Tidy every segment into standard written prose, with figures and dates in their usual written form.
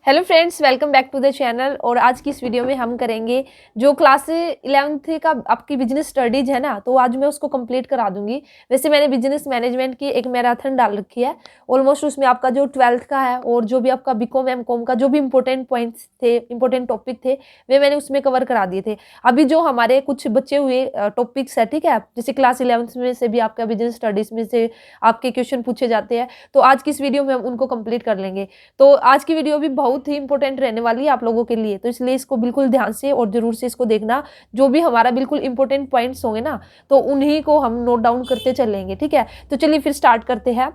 Hello friends, welcome back to the channel. और आज की इस वीडियो में हम करेंगे जो क्लास 11th का आपकी बिजनेस स्टडीज है ना, तो आज मैं उसको कंप्लीट करा दूंगी। वैसे मैंने बिजनेस मैनेजमेंट की एक मैराथन डाल रखी है ऑलमोस्ट। उसमें आपका जो 12th का है और जो भी आपका बीकॉम एमकॉम का जो भी इंपॉर्टेंट पॉइंट्स थे, इंपॉर्टेंट टॉपिक थे, वे मैंने उसमें कवर करा दिए थे। अभी जो हमारे कुछ बचे हुए टॉपिक्स है, ठीक है, जैसे क्लास 11th में से भी आपका बिजनेस स्टडीज में से आपके क्वेश्चन पूछे जाते हैं, तो आज की इस वीडियो में हम उनको कंप्लीट कर लेंगे। तो आज की वीडियो भी बहुत ही इंपॉर्टेंट रहने वाली है आप लोगों के लिए, तो इसलिए इसको बिल्कुल ध्यान से और जरूर से इसको देखना। जो भी हमारा बिल्कुल इंपॉर्टेंट पॉइंट्स होंगे ना, तो उन्हीं को हम नोट डाउन करते चलेंगे, ठीक है। तो चलिए फिर स्टार्ट करते हैं।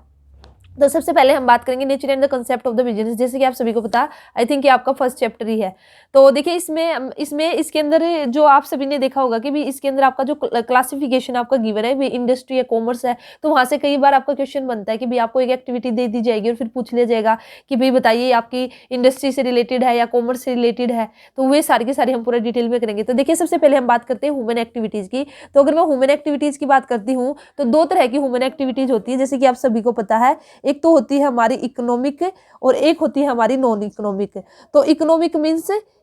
तो सबसे पहले हम बात करेंगे nature and the concept of the business. जैसे कि आप सभी को पता, आई थिंक ये आपका फर्स्ट चैप्टर ही है। तो देखिए इसमें इसके अंदर जो आप सभी ने देखा होगा कि भी इसके अंदर आपका जो क्लासिफिकेशन आपका गिवन है, भी इंडस्ट्री है, कॉमर्स है, तो वहां से कई बार आपका क्वेश्चन बनता है कि भाई आपको एक एक्टिविटी दे दी जाएगी और फिर पूछ लिया जाएगा कि भाई बताइए आपकी इंडस्ट्री से रिलेटेड है या कॉमर्स से रिलेटेड है। तो वे सारी की सारी हम पूरा डिटेल में करेंगे। तो देखिए सबसे पहले हम बात करते हैं ह्यूमन एक्टिविटीज की। तो अगर मैं ह्यूमन एक्टिविटीज की बात करती हूँ तो दो तरह की ह्यूमन एक्टिविटीज होती है, जैसे कि आप सभी को पता है। एक तो होती है हमारी इकोनॉमिक और एक होती है हमारी नॉन इकोनॉमिक। तो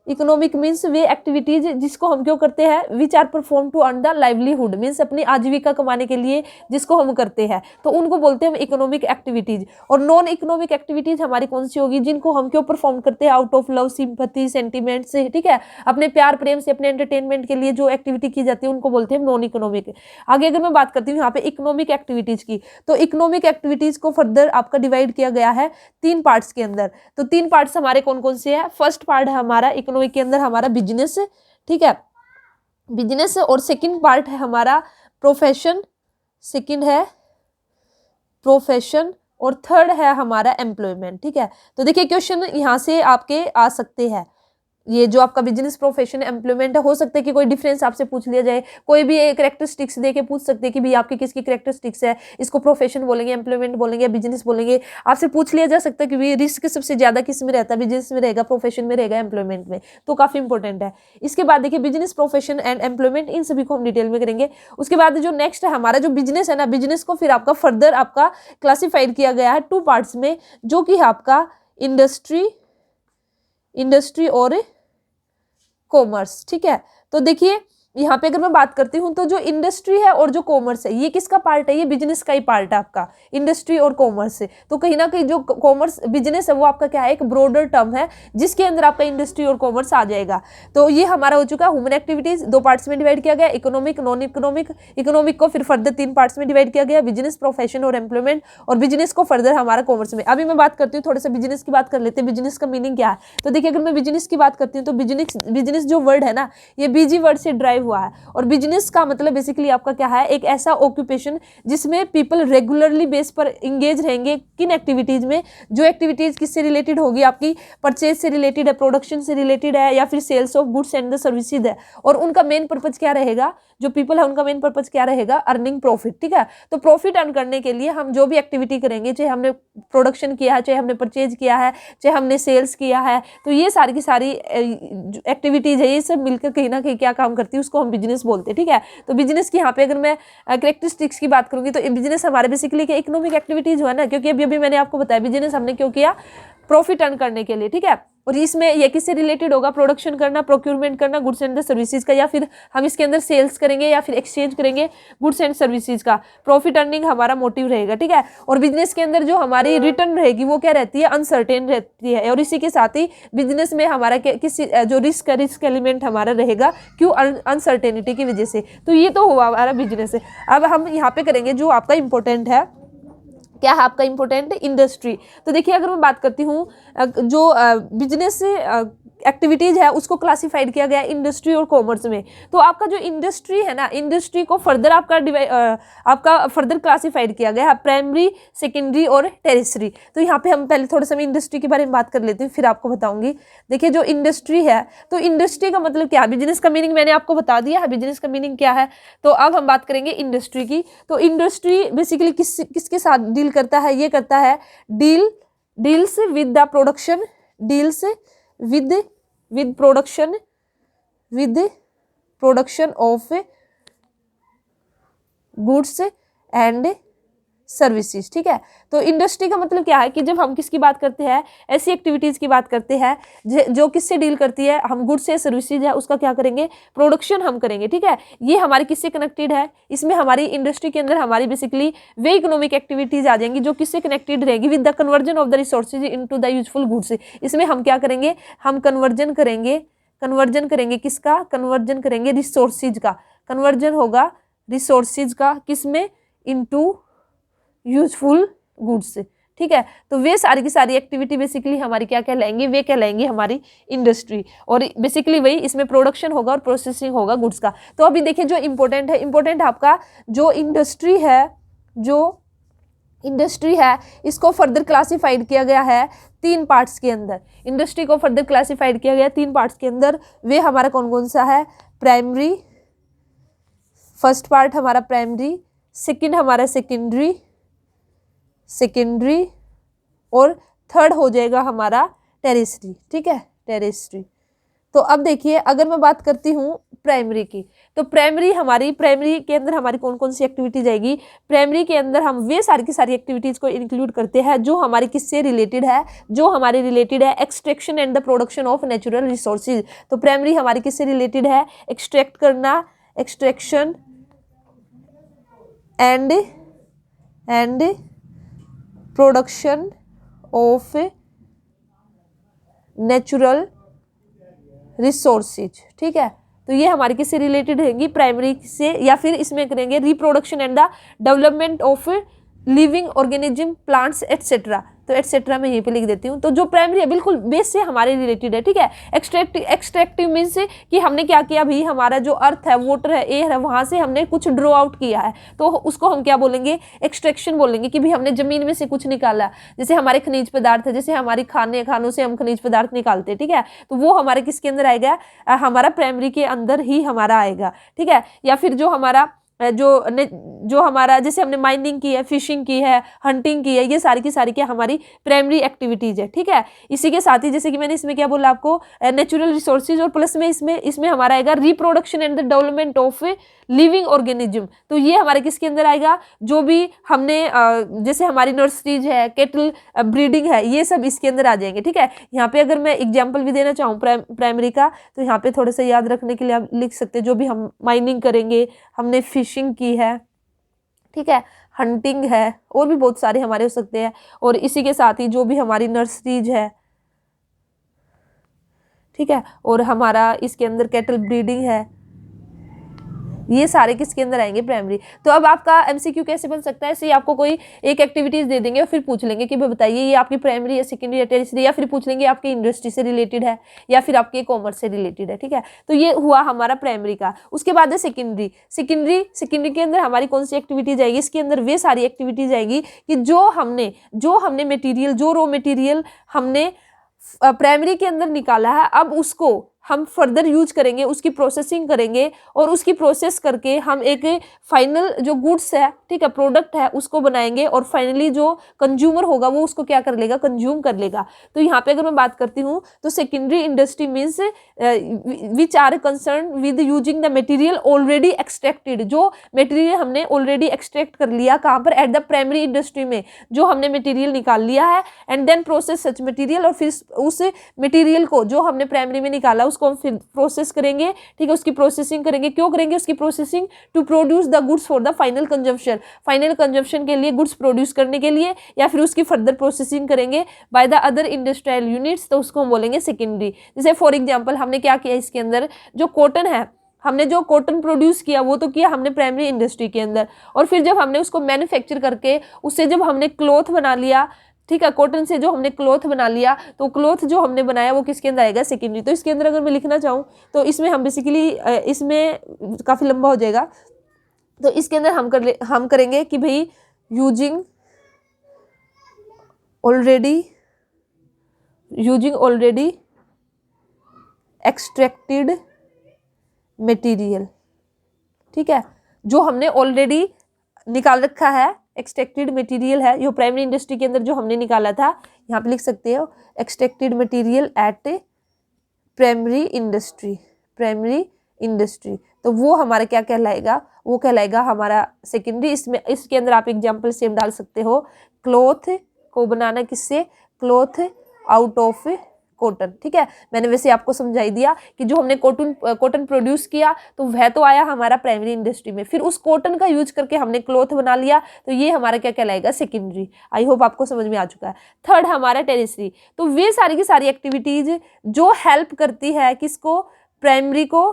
इकोनॉमिक मीन्स वे एक्टिविटीज जिसको हम क्यों करते हैं, which are perform to earn the livelihood, means अपनी आजीविका कमाने के लिए जिसको हम करते हैं, तो उनको बोलते हैं हम इकोनॉमिक एक्टिविटीज। और नॉन इकोनॉमिक एक्टिविटीज हमारी कौन सी होगी, जिनको हम क्यों परफॉर्म करते हैं, out of love, sympathy, sentiment से, ठीक है, अपने प्यार प्रेम से, अपने एंटरटेनमेंट के लिए जो एक्टिविटी की जाती है उनको बोलते हैं नॉन इकोनॉमिक। आगे अगर मैं बात करती हूँ यहाँ पे इकोनॉमिक एक्टिविटीज की, तो इकोनॉमिक एक्टिविटीज को फर्दर आपका डिवाइड किया गया है 3 पार्ट्स के अंदर। तो 3 पार्ट्स हमारे कौन कौन से हैं। फर्स्ट पार्ट है हमारा इकोनॉमिक के अंदर हमारा बिजनेस, ठीक है, बिजनेस। और सेकंड पार्ट है हमारा प्रोफेशन, सेकंड है प्रोफेशन, और थर्ड है हमारा एम्प्लॉयमेंट, ठीक है। तो देखिए क्वेश्चन यहाँ से आपके आ सकते हैं। ये जो आपका बिजनेस, प्रोफेशन, एम्प्लॉयमेंट है, हो सकता है कि कोई डिफरेंस आपसे पूछ लिया जाए, कोई भी एक कैरेक्टरिस्टिक्स दे के पूछ सकते हैं कि भाई आपकी किसकी कैरेक्टरिस्टिक्स है, इसको प्रोफेशन बोलेंगे, एम्प्लॉयमेंट बोलेंगे, बिजनेस बोलेंगे। आपसे पूछ लिया जा सकता है कि भाई रिस्क सबसे ज्यादा किस में रहता है, बिजनेस में रहेगा, प्रोफेशन में रहेगा, एम्प्लॉयमेंट में। तो काफी इंपॉर्टेंट है। इसके बाद देखिए बिजनेस, प्रोफेशन एंड एम्प्लॉयमेंट, इन सभी को हम डिटेल में करेंगे। उसके बाद जो नेक्स्ट है हमारा जो बिजनेस है ना, बिजनेस को फिर आपका फर्दर आपका क्लासिफाइड किया गया है 2 पार्ट्स में, जो कि है आपका इंडस्ट्री और कॉमर्स, ठीक है। तो देखिए यहाँ पे अगर मैं बात करती हूँ तो जो इंडस्ट्री है और जो कॉमर्स है, ये किसका पार्ट है, ये बिजनेस का ही पार्ट है आपका, इंडस्ट्री और कॉमर्स से। तो कहीं ना कहीं जो कॉमर्स बिजनेस है वो आपका क्या है, एक ब्रॉडर टर्म है जिसके अंदर आपका इंडस्ट्री और कॉमर्स आ जाएगा। तो ये हमारा हो चुका ह्यूमन एक्टिविटीज, 2 पार्ट्स में डिवाइड किया गया, इकोनॉमिक, नॉन इकोनॉमिक। इकोनॉमिक को फिर फर्दर 3 पार्ट्स में डिवाइड किया गया, बिजनेस, प्रोफेशन और एम्प्लॉयमेंट, और बिजनेस को फर्दर हमारा कॉमर्स में। अभी मैं बात करती हूँ थोड़ा सा बिजनेस की बात कर लेते हैं, बिजनेस का मीनिंग क्या है। तो देखिए अगर मैं बिजनेस की बात करती हूँ तो बिजनेस जो वर्ड है ना, ये बीजी वर्ड से ड्राइव हुआ है। और बिजनेस का मतलब बेसिकली आपका क्या है, एक ऐसा ऑक्यूपेशन जिसमें पीपल रेगुलरली बेस पर इंगेज रहेंगे। किन एक्टिविटीज में, जो एक्टिविटीज किससे रिलेटेड होगी, आपकी परचेज से रिलेटेड है, प्रोडक्शन से रिलेटेड है, या फिर sales of goods and the services है। और उनका मेन पर्पज क्या रहेगा, जो पीपल है उनका मेन पर्पज क्या रहेगा, अर्निंग प्रॉफिट, ठीक है। तो प्रॉफिट अर्न करने के लिए हम जो भी एक्टिविटी करेंगे, चाहे हमने प्रोडक्शन किया है, चाहे हमने परचेज किया है, चाहे हमने सेल्स किया है, तो ये सारी की सारी एक्टिविटीज है, ये सब मिलकर कहीं ना कहीं क्या काम करती है, उसको हम बिजनेस बोलते हैं, ठीक है। तो बिजनेस की यहाँ पे अगर मैं कैरेक्टरिस्टिक्स की बात करूंगी तो बिजनेस हमारे बेसिकली क्या, इकोनॉमिक एक्टिविटीज हुआ ना, क्योंकि अभी मैंने आपको बताया बिजनेस हमने क्यों किया, प्रॉफिट अर्न करने के लिए, ठीक है। और इसमें ये किससे रिलेटेड होगा, प्रोडक्शन करना, प्रोक्यूरमेंट करना गुड्स एंड द सर्विसेज का, या फिर हम इसके अंदर सेल्स करेंगे या फिर एक्सचेंज करेंगे गुड्स एंड सर्विसेज का। प्रॉफिट अर्निंग हमारा मोटिव रहेगा, ठीक है। और बिजनेस के अंदर जो हमारी रिटर्न रहेगी वो क्या रहती है, अनसर्टेन रहती है। और इसी के साथ ही बिजनेस में हमारा किसी जो रिस्क एलिमेंट हमारा रहेगा, क्यों, अनसर्टेनिटी की वजह से। तो ये तो हुआ हमारा बिजनेस है। अब हम यहाँ पे करेंगे जो आपका इंपॉर्टेंट है, क्या है आपका इंपॉर्टेंट, इंडस्ट्री। तो देखिए अगर मैं बात करती हूँ जो बिजनेस एक्टिविटीज है उसको क्लासिफाइड किया गया इंडस्ट्री और कॉमर्स में। तो आपका जो इंडस्ट्री है ना, इंडस्ट्री को फर्दर आपका फर्दर क्लासिफाइड किया गया है, प्राइमरी, सेकेंडरी और टेरिसरी। तो यहाँ पे हम पहले थोड़ा सा इंडस्ट्री के बारे में बात कर लेते हैं, फिर आपको बताऊंगी। देखिए जो इंडस्ट्री है, तो इंडस्ट्री का मतलब क्या है, बिजनेस का मीनिंग मैंने आपको बता दिया है, बिजनेस का मीनिंग क्या है। तो अब हम बात करेंगे इंडस्ट्री की। तो इंडस्ट्री बेसिकली किसके साथ डील करता है, ये करता है deals with the production, deals with production of goods and services, ठीक है। तो इंडस्ट्री का मतलब क्या है कि जब हम किसकी बात करते हैं, ऐसी एक्टिविटीज की बात करते हैं जो किससे डील करती है, हम गुड्स से सर्विसेज है उसका क्या करेंगे, प्रोडक्शन हम करेंगे, ठीक है। ये हमारे किससे कनेक्टेड है, इसमें हमारी इंडस्ट्री के अंदर हमारी बेसिकली वे इकोनॉमिक एक्टिविटीज आ जाएंगी जो किससे कनेक्टेड रहेगी, with the conversion of the resources into the useful goods. इसमें हम क्या करेंगे, हम कन्वर्जन करेंगे किसका, कन्वर्जन करेंगे रिसोर्सेज का, कन्वर्जन होगा रिसोर्सेज का किसमें, इनटू यूजफुल गुड्स, ठीक है। तो वे सारी की सारी एक्टिविटी बेसिकली हमारी क्या कहलाएंगी, वे कहलाएंगी हमारी इंडस्ट्री, और बेसिकली वही इसमें प्रोडक्शन होगा और प्रोसेसिंग होगा गुड्स का। तो अभी देखिए जो इंपॉर्टेंट है आपका जो इंडस्ट्री है इसको फर्दर क्लासिफाइड किया गया है 3 पार्ट्स के अंदर। इंडस्ट्री को फर्दर क्लासिफाइड किया गया 3 पार्ट्स के अंदर। वे हमारा कौन कौन सा है, प्राइमरी, फर्स्ट पार्ट हमारा प्राइमरी, सेकंड हमारा सेकेंडरी और थर्ड हो जाएगा हमारा टेरिसरी, ठीक है, टेरिसरी। तो अब देखिए अगर मैं बात करती हूँ प्राइमरी की, तो प्राइमरी के अंदर हमारी कौन कौन सी एक्टिविटीज आएगी, प्राइमरी के अंदर हम वे सारी की सारी एक्टिविटीज को इंक्लूड करते हैं जो हमारी किससे रिलेटेड है, extraction and the production of natural resources. तो प्राइमरी हमारी किससे रिलेटेड है, एक्सट्रैक्ट करना, extraction and production of natural resources, ठीक है। तो ये हमारी किससे रिलेटेड रहेंगी, प्राइमरी से, या फिर इसमें करेंगे reproduction and the development of living organism, plants etcetera. तो एटसेट्रा मैं यहीं पे लिख देती हूँ। तो जो प्राइमरी है बिल्कुल बेस से हमारे रिलेटेड है, ठीक है। एक्सट्रैक्टिव मीन्स कि हमने क्या किया भाई, हमारा जो अर्थ है, वाटर है, एयर है, वहां से हमने कुछ ड्रॉ आउट किया है, तो उसको हम क्या बोलेंगे, एक्सट्रैक्शन बोलेंगे, कि भाई हमने जमीन में से कुछ निकाला। जैसे हमारे खनिज पदार्थ है, जैसे हमारी खानों से हम खनिज पदार्थ निकालते हैं, ठीक है। तो वो हमारे किसके अंदर आएगा, हमारा प्राइमरी के अंदर ही हमारा आएगा, ठीक है। या फिर जो हमारा जैसे हमने माइनिंग की है, फिशिंग की है, हंटिंग की है, ये सारी की सारी क्या हमारी प्राइमरी एक्टिविटीज है, ठीक है। इसी के साथ ही जैसे कि मैंने इसमें क्या बोला आपको, नेचुरल रिसोर्सेज, और प्लस में इसमें हमारा आएगा reproduction and the development of living organism. तो ये हमारे किसके अंदर आएगा, जो भी हमने जैसे हमारी नर्सरीज है, केटल ब्रीडिंग है, ये सब इसके अंदर आ जाएंगे, ठीक है। यहाँ पे अगर मैं एग्जाम्पल भी देना चाहूँ प्राइमरी का, तो यहाँ पे थोड़ा सा याद रखने के लिए आप लिख सकते हैं, जो भी हम माइनिंग करेंगे, हमने फिशिंग की है, ठीक है, हंटिंग है, और भी बहुत सारे हमारे हो सकते हैं। और इसी के साथ ही जो भी हमारी नर्सरीज है, ठीक है, और हमारा इसके अंदर कैटल ब्रीडिंग है, ये सारे किसके अंदर आएंगे, प्राइमरी। तो अब आपका एमसीक्यू कैसे बन सकता है, ऐसे आपको कोई एक एक्टिविटीज दे देंगे और फिर पूछ लेंगे कि बताइए ये आपकी प्राइमरी या सेकेंडरी या टेरिसरी, या फिर पूछ लेंगे आपकी इंडस्ट्री से रिलेटेड है या फिर आपके कॉमर्स से रिलेटेड है, ठीक है। तो ये हुआ हमारा प्राइमरी का। उसके बाद है सेकेंडरी के अंदर हमारी कौन सी एक्टिविटीज आएगी, इसके अंदर वे सारी एक्टिविटीज आएगी कि जो हमने मटेरियल, जो रॉ मटेरियल हमने प्राइमरी के अंदर निकाला है, अब उसको हम फर्दर यूज करेंगे, उसकी प्रोसेसिंग करेंगे, और उसकी प्रोसेस करके हम एक फाइनल जो गुड्स है, ठीक है, प्रोडक्ट है, उसको बनाएंगे, और फाइनली जो कंज्यूमर होगा वो उसको क्या कर लेगा, कंज्यूम कर लेगा। तो यहाँ पे अगर मैं बात करती हूँ तो secondary industry means which are concern with using the material already extracted, जो मटेरियल हमने ऑलरेडी एक्सट्रैक्ट कर लिया, कहाँ पर, एट द प्राइमरी इंडस्ट्री में, जो हमने मटेरियल निकाल लिया है, and then process such material, और फिर उस मटेरियल को जो हमने प्राइमरी में निकाला उसको हम फिर प्रोसेस करेंगे, ठीक है, उसकी प्रोसेसिंग करेंगे। क्यों करेंगे उसकी processing, to produce the goods for the final consumption के लिए, गुड्स प्रोड्यूस करने के लिए, या फिर उसकी फर्दर प्रोसेसिंग करेंगे by the other industrial units, तो उसको हम बोलेंगे सेकेंडरी। जैसे फॉर एग्जांपल हमने क्या किया, इसके अंदर जो कॉटन है, हमने जो कॉटन प्रोड्यूस किया वो तो किया हमने प्राइमरी इंडस्ट्री के अंदर, और फिर जब हमने उसको मैन्युफैक्चर करके उससे जब हमने क्लॉथ बना लिया, ठीक है, कॉटन से जो हमने क्लॉथ बना लिया, तो क्लॉथ जो हमने बनाया वो किसके अंदर आएगा, सेकेंडरी। तो इसके अंदर अगर मैं लिखना चाहूँ तो इसमें हम बेसिकली, इसमें काफ़ी लंबा हो जाएगा, तो इसके अंदर हम करेंगे कि भाई यूजिंग ऑलरेडी एक्सट्रैक्टेड मटेरियल, ठीक है, जो हमने ऑलरेडी निकाल रखा है, एक्सट्रैक्टेड मटेरियल है, जो प्राइमरी इंडस्ट्री के अंदर जो हमने निकाला था, यहाँ पे लिख सकते हो extracted material at primary industry, तो वो हमारा क्या कहलाएगा, वो कहलाएगा हमारा सेकेंडरी। इसमें इसके अंदर आप एग्जाम्पल सेम डाल सकते हो, क्लॉथ को बनाना किससे, क्लॉथ आउट ऑफ कॉटन, ठीक है। मैंने वैसे आपको समझाई दिया कि जो हमने कॉटन प्रोड्यूस किया तो वह तो आया हमारा प्राइमरी इंडस्ट्री में, फिर उस कॉटन का यूज करके हमने क्लॉथ बना लिया, तो ये हमारा क्या कहलाएगा, सेकेंडरी। आई होप आपको समझ में आ चुका है। थर्ड हमारा टेरिसरी, तो वे सारी की सारी एक्टिविटीज जो हेल्प करती है किसको, प्राइमरी को,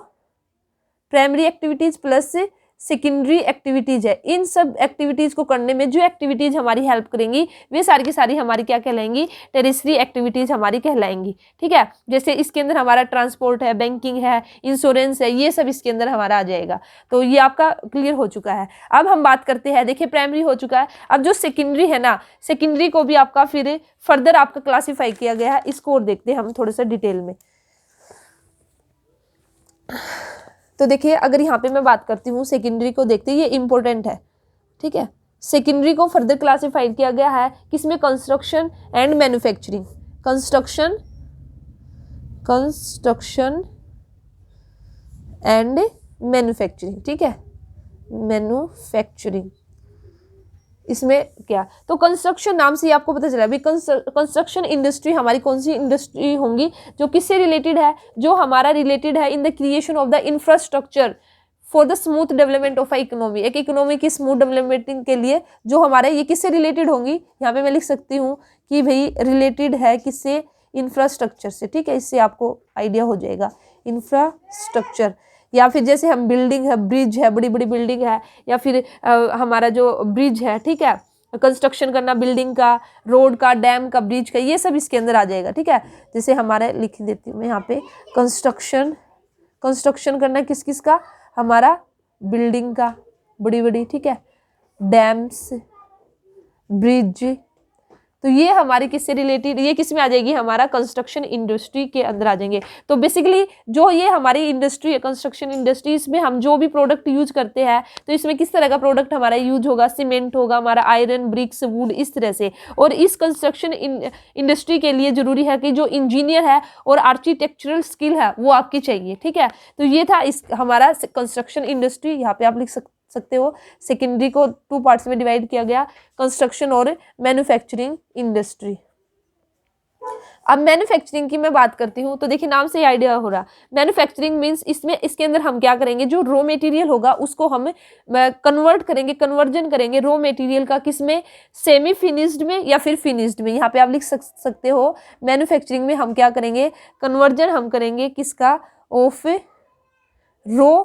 primary activities plus secondary activities है, इन सब एक्टिविटीज को करने में जो एक्टिविटीज हमारी हेल्प करेंगी वे सारी की सारी हमारी क्या कहलाएंगी, टेरिसरी एक्टिविटीज हमारी कहलाएंगी, ठीक है। जैसे इसके अंदर हमारा ट्रांसपोर्ट है, बैंकिंग है, इंश्योरेंस है, ये सब इसके अंदर हमारा आ जाएगा। तो ये आपका क्लियर हो चुका है। अब हम बात करते हैं, देखिए प्राइमरी हो चुका है, अब जो सेकेंडरी है ना, सेकेंडरी को भी आपका फिर फर्दर आपका क्लासीफाई किया गया है, इसको और देखते हैं हम थोड़ा सा डिटेल में। तो देखिए अगर यहाँ पे मैं बात करती हूँ सेकेंडरी को देखते हैं, ये इंपॉर्टेंट है, ठीक है। सेकेंडरी को फर्दर क्लासिफाइड किया गया है किसमें, construction and manufacturing, construction and manufacturing, ठीक है, मैन्युफैक्चरिंग। इसमें क्या, तो कंस्ट्रक्शन नाम से ही आपको पता चला, अभी कंस्ट्रक्शन इंडस्ट्री हमारी कौन सी इंडस्ट्री होंगी, जो किससे रिलेटेड है, जो हमारा रिलेटेड है in the creation of the infrastructure for the smooth development of economy, एक इकोनॉमी की स्मूथ डेवलपमेंट के लिए जो हमारे ये किससे रिलेटेड होंगी, यहाँ पे मैं लिख सकती हूँ कि भाई रिलेटेड है किससे, इंफ्रास्ट्रक्चर से, ठीक है। इससे आपको आइडिया हो जाएगा इंफ्रास्ट्रक्चर, या फिर जैसे हम बिल्डिंग है, ब्रिज है, बड़ी बड़ी बिल्डिंग है, या फिर हमारा जो ब्रिज है, ठीक है, कंस्ट्रक्शन करना बिल्डिंग का, रोड का, डैम का, ब्रिज का, ये सब इसके अंदर आ जाएगा, ठीक है। जैसे हमारे लिख देती हूँ मैं यहाँ पे, कंस्ट्रक्शन करना किस किस का, हमारा बिल्डिंग का, बड़ी बड़ी, ठीक है, डैम्स, ब्रिज, तो ये हमारी किससे रिलेटेड, ये किस में आ जाएगी, हमारा कंस्ट्रक्शन इंडस्ट्री के अंदर आ जाएंगे। तो बेसिकली जो ये हमारी इंडस्ट्री है, कंस्ट्रक्शन इंडस्ट्री, इसमें हम जो भी प्रोडक्ट यूज करते हैं, तो इसमें किस तरह का प्रोडक्ट हमारा यूज होगा, सीमेंट होगा हमारा, आयरन, ब्रिक्स, वुड, इस तरह से। और इस कंस्ट्रक्शन इंडस्ट्री के लिए जरूरी है कि जो इंजीनियर है और आर्किटेक्चरल स्किल है वो आपकी चाहिए, ठीक है। तो ये था इस हमारा कंस्ट्रक्शन इंडस्ट्री, यहाँ पे आप लिख सकते हो। सेकेंडरी को 2 पार्ट्स में डिवाइड किया गया, कंस्ट्रक्शन और मैन्युफैक्चरिंग इंडस्ट्री। अब मैन्युफैक्चरिंग की मैं बात करती हूँ, तो देखिए नाम से ही आइडिया हो रहा, मैन्युफैक्चरिंग मींस इसमें इसके अंदर हम क्या करेंगे, जो रॉ मटेरियल होगा उसको हम कन्वर्ट करेंगे, कन्वर्जन करेंगे रॉ मटेरियल का, किसमें, सेमी फिनिश्ड में या फिर फिनिश्ड में। यहाँ पे आप लिख सकते हो मैन्युफैक्चरिंग में हम क्या करेंगे, कन्वर्जन हम करेंगे किसका, ऑफ रॉ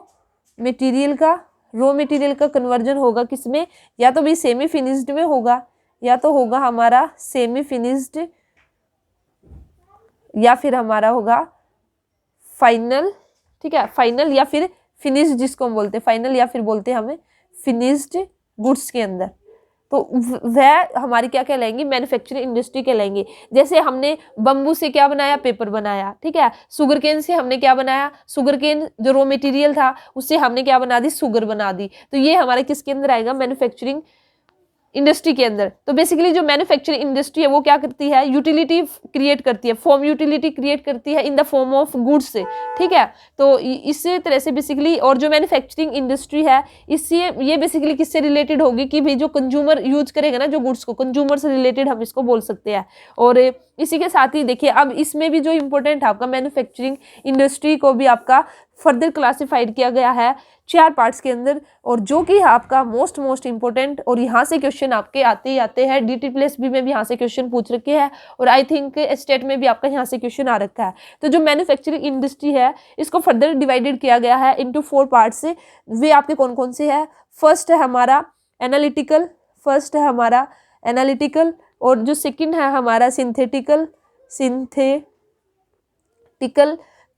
मटेरियल का, रॉ मटेरियल का कन्वर्जन होगा किसमें, या तो भी सेमी फिनिश्ड में होगा, या तो होगा हमारा सेमी फिनिश्ड, या फिर हमारा होगा फाइनल, ठीक है, फाइनल या फिर फिनिश्ड, जिसको हम बोलते हैं फाइनल या फिर बोलते हैं हमें फिनिश्ड गुड्स के अंदर। तो वह हमारी क्या कहलाएंगी, मैन्युफैक्चरिंग इंडस्ट्री कहलाएंगी। जैसे हमने बम्बू से क्या बनाया, पेपर बनाया, ठीक है। शुगर केन से हमने क्या बनाया, शुगर केन जो रॉ मटेरियल था उससे हमने क्या बना दी, शुगर बना दी। तो ये हमारे किसके अंदर आएगा, मैन्युफैक्चरिंग इंडस्ट्री के अंदर। तो बेसिकली जो मैन्युफैक्चरिंग इंडस्ट्री है वो क्या करती है, यूटिलिटी क्रिएट करती है, फॉर्म यूटिलिटी क्रिएट करती है in the form of goods, ठीक है। तो इसी तरह से बेसिकली, और जो मैन्युफैक्चरिंग इंडस्ट्री है इससे ये बेसिकली किससे रिलेटेड होगी कि भाई जो कंज्यूमर यूज करेगा ना जो गुड्स को, कंज्यूमर से रिलेटेड हम इसको बोल सकते हैं। और इसी के साथ ही देखिए अब इसमें भी जो इम्पोर्टेंट है आपका मैन्युफैक्चरिंग इंडस्ट्री को भी आपका फर्दर क्लासिफाइड किया गया है 4 पार्ट्स के अंदर, और जो कि आपका मोस्ट इम्पोर्टेंट, और यहाँ से क्वेश्चन आपके आते ही आते हैं, DT+B में भी यहाँ से क्वेश्चन पूछ रखे हैं, और आई थिंक स्टेट में भी आपका यहाँ से क्वेश्चन आ रखा है। तो जो मैन्युफैक्चरिंग इंडस्ट्री है इसको फर्दर डिवाइडेड किया गया है इनटू 4 पार्ट्स से। वे आपके कौन कौन से हैं, फर्स्ट है हमारा एनालिटिकल, और जो सेकंड है हमारा सिंथेटिकल,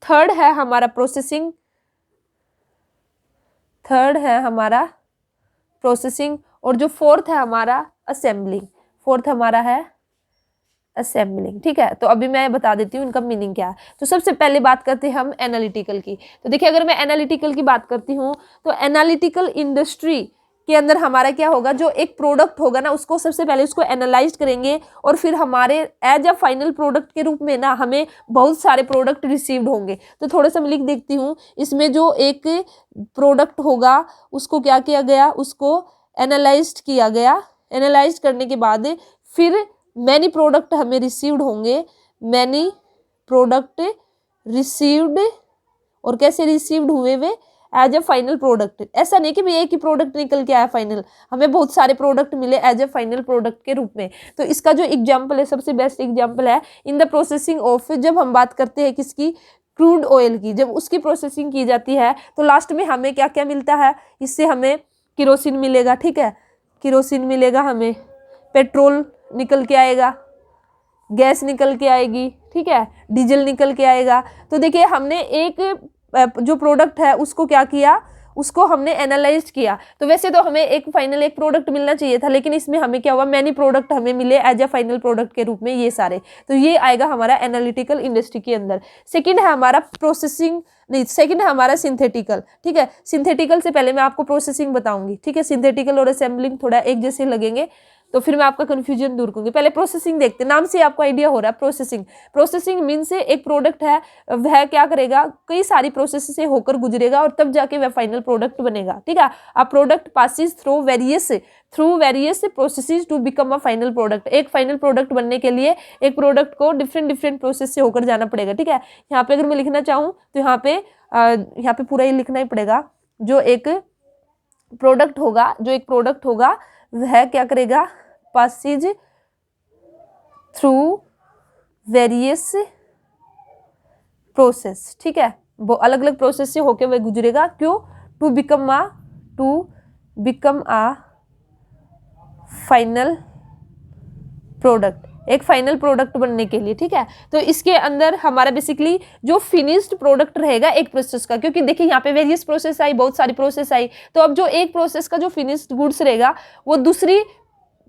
थर्ड है हमारा प्रोसेसिंग, और जो फोर्थ है हमारा असेंबलिंग, ठीक है। तो अभी मैं बता देती हूँ इनका मीनिंग क्या है। तो सबसे पहले बात करते हैं हम एनालिटिकल की। तो देखिए अगर मैं एनालिटिकल की बात करती हूँ तो एनालिटिकल इंडस्ट्री के अंदर हमारा क्या होगा, जो एक प्रोडक्ट होगा ना उसको सबसे पहले उसको एनालाइज करेंगे और फिर हमारे एज अ फाइनल प्रोडक्ट के रूप में ना हमें बहुत सारे प्रोडक्ट रिसीव्ड होंगे। तो थोड़ा सा मैं लिख देखती हूँ, इसमें जो एक प्रोडक्ट होगा उसको क्या किया गया, उसको एनालाइज्ड किया गया, एनालाइज करने के बाद फिर मैनी प्रोडक्ट हमें रिसीव्ड होंगे, मैनी प्रोडक्ट रिसीव्ड, और कैसे रिसीव्ड हुए वे, एज ए फाइनल प्रोडक्ट। ऐसा नहीं कि भाई एक ही प्रोडक्ट निकल के आया फाइनल, हमें बहुत सारे प्रोडक्ट मिले एज ए फाइनल प्रोडक्ट के रूप में। तो इसका जो एग्जाम्पल है, सबसे बेस्ट एग्जाम्पल है इन द प्रोसेसिंग ऑफ, जब हम बात करते हैं किसकी, क्रूड ऑयल की, जब उसकी प्रोसेसिंग की जाती है तो लास्ट में हमें क्या क्या मिलता है, इससे हमें केरोसिन मिलेगा, ठीक है, केरोसिन मिलेगा, हमें पेट्रोल निकल के आएगा, गैस निकल के आएगी, ठीक है, डीजल निकल के आएगा। तो देखिए हमने एक जो प्रोडक्ट है उसको क्या किया, उसको हमने एनालाइज किया। तो वैसे तो हमें एक फाइनल एक प्रोडक्ट मिलना चाहिए था, लेकिन इसमें हमें क्या हुआ, मैनी प्रोडक्ट हमें मिले एज ए फाइनल प्रोडक्ट के रूप में ये सारे। तो ये आएगा हमारा एनालिटिकल इंडस्ट्री के अंदर। सेकंड है हमारा प्रोसेसिंग, नहीं सेकंड है हमारा सिंथेटिकल, ठीक है। सिंथेटिकल से पहले मैं आपको प्रोसेसिंग बताऊंगी, ठीक है। सिंथेटिकल और असेंबलिंग थोड़ा एक जैसे लगेंगे तो फिर मैं आपका कंफ्यूजन दूर करूंगी। पहले प्रोसेसिंग देखते हैं, नाम से आपको आइडिया हो रहा है प्रोसेसिंग। प्रोसेसिंग मीन से एक प्रोडक्ट है वह क्या करेगा, कई सारी प्रोसेस से होकर गुजरेगा और तब जाके वह फाइनल प्रोडक्ट बनेगा, ठीक है। A product passes through various processes to become a final product. एक फाइनल प्रोडक्ट बनने के लिए एक प्रोडक्ट को डिफरेंट प्रोसेस से होकर जाना पड़ेगा, ठीक है। यहाँ पे अगर मैं लिखना चाहूँ तो यहाँ पे पूरा ही लिखना ही पड़ेगा। जो एक प्रोडक्ट होगा वह क्या करेगा, पासिज थ्रू वेरियस प्रोसेस, ठीक है, वो अलग अलग प्रोसेस से होके वह गुजरेगा। क्यों, to become a final product, एक फाइनल प्रोडक्ट बनने के लिए, ठीक है। तो इसके अंदर हमारा बेसिकली जो फिनिश्ड प्रोडक्ट रहेगा एक प्रोसेस का, क्योंकि देखिए यहाँ पे वेरियस प्रोसेस आई, बहुत सारी प्रोसेस आई, तो अब जो एक प्रोसेस का जो फिनिश्ड गुड्स रहेगा वो दूसरी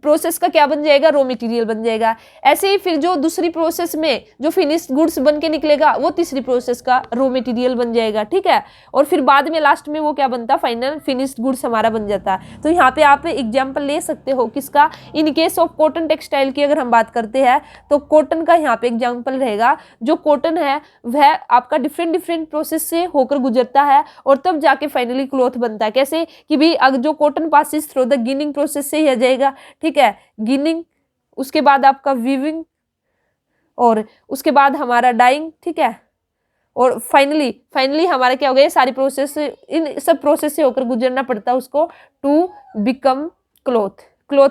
प्रोसेस का क्या बन जाएगा, रॉ मटेरियल बन जाएगा। ऐसे ही फिर जो दूसरी प्रोसेस में जो फिनिश्ड गुड्स बन के निकलेगा वो तीसरी प्रोसेस का रॉ मटेरियल बन जाएगा, ठीक है। और फिर बाद में लास्ट में वो क्या बनता, फाइनल फिनिश्ड गुड्स हमारा बन जाता है। तो यहाँ पे आप एग्जांपल ले सकते हो किसका, in case of cotton textile की अगर हम बात करते हैं तो कॉटन का यहाँ पे एग्जाम्पल रहेगा। जो कॉटन है वह आपका डिफरेंट प्रोसेस से होकर गुजरता है और तब जाके फाइनली क्लॉथ बनता है। कैसे कि भाई अगर जो cotton passes through the ginning process से ही आ जाएगा, ठीक है, गिनिंग, उसके बाद आपका वीविंग, और उसके बाद हमारा डाइंग, ठीक है, और फाइनली हमारा क्या हो गया, सारी प्रोसेस, इन सब प्रोसेस से होकर गुजरना पड़ता है उसको टू बिकम क्लॉथ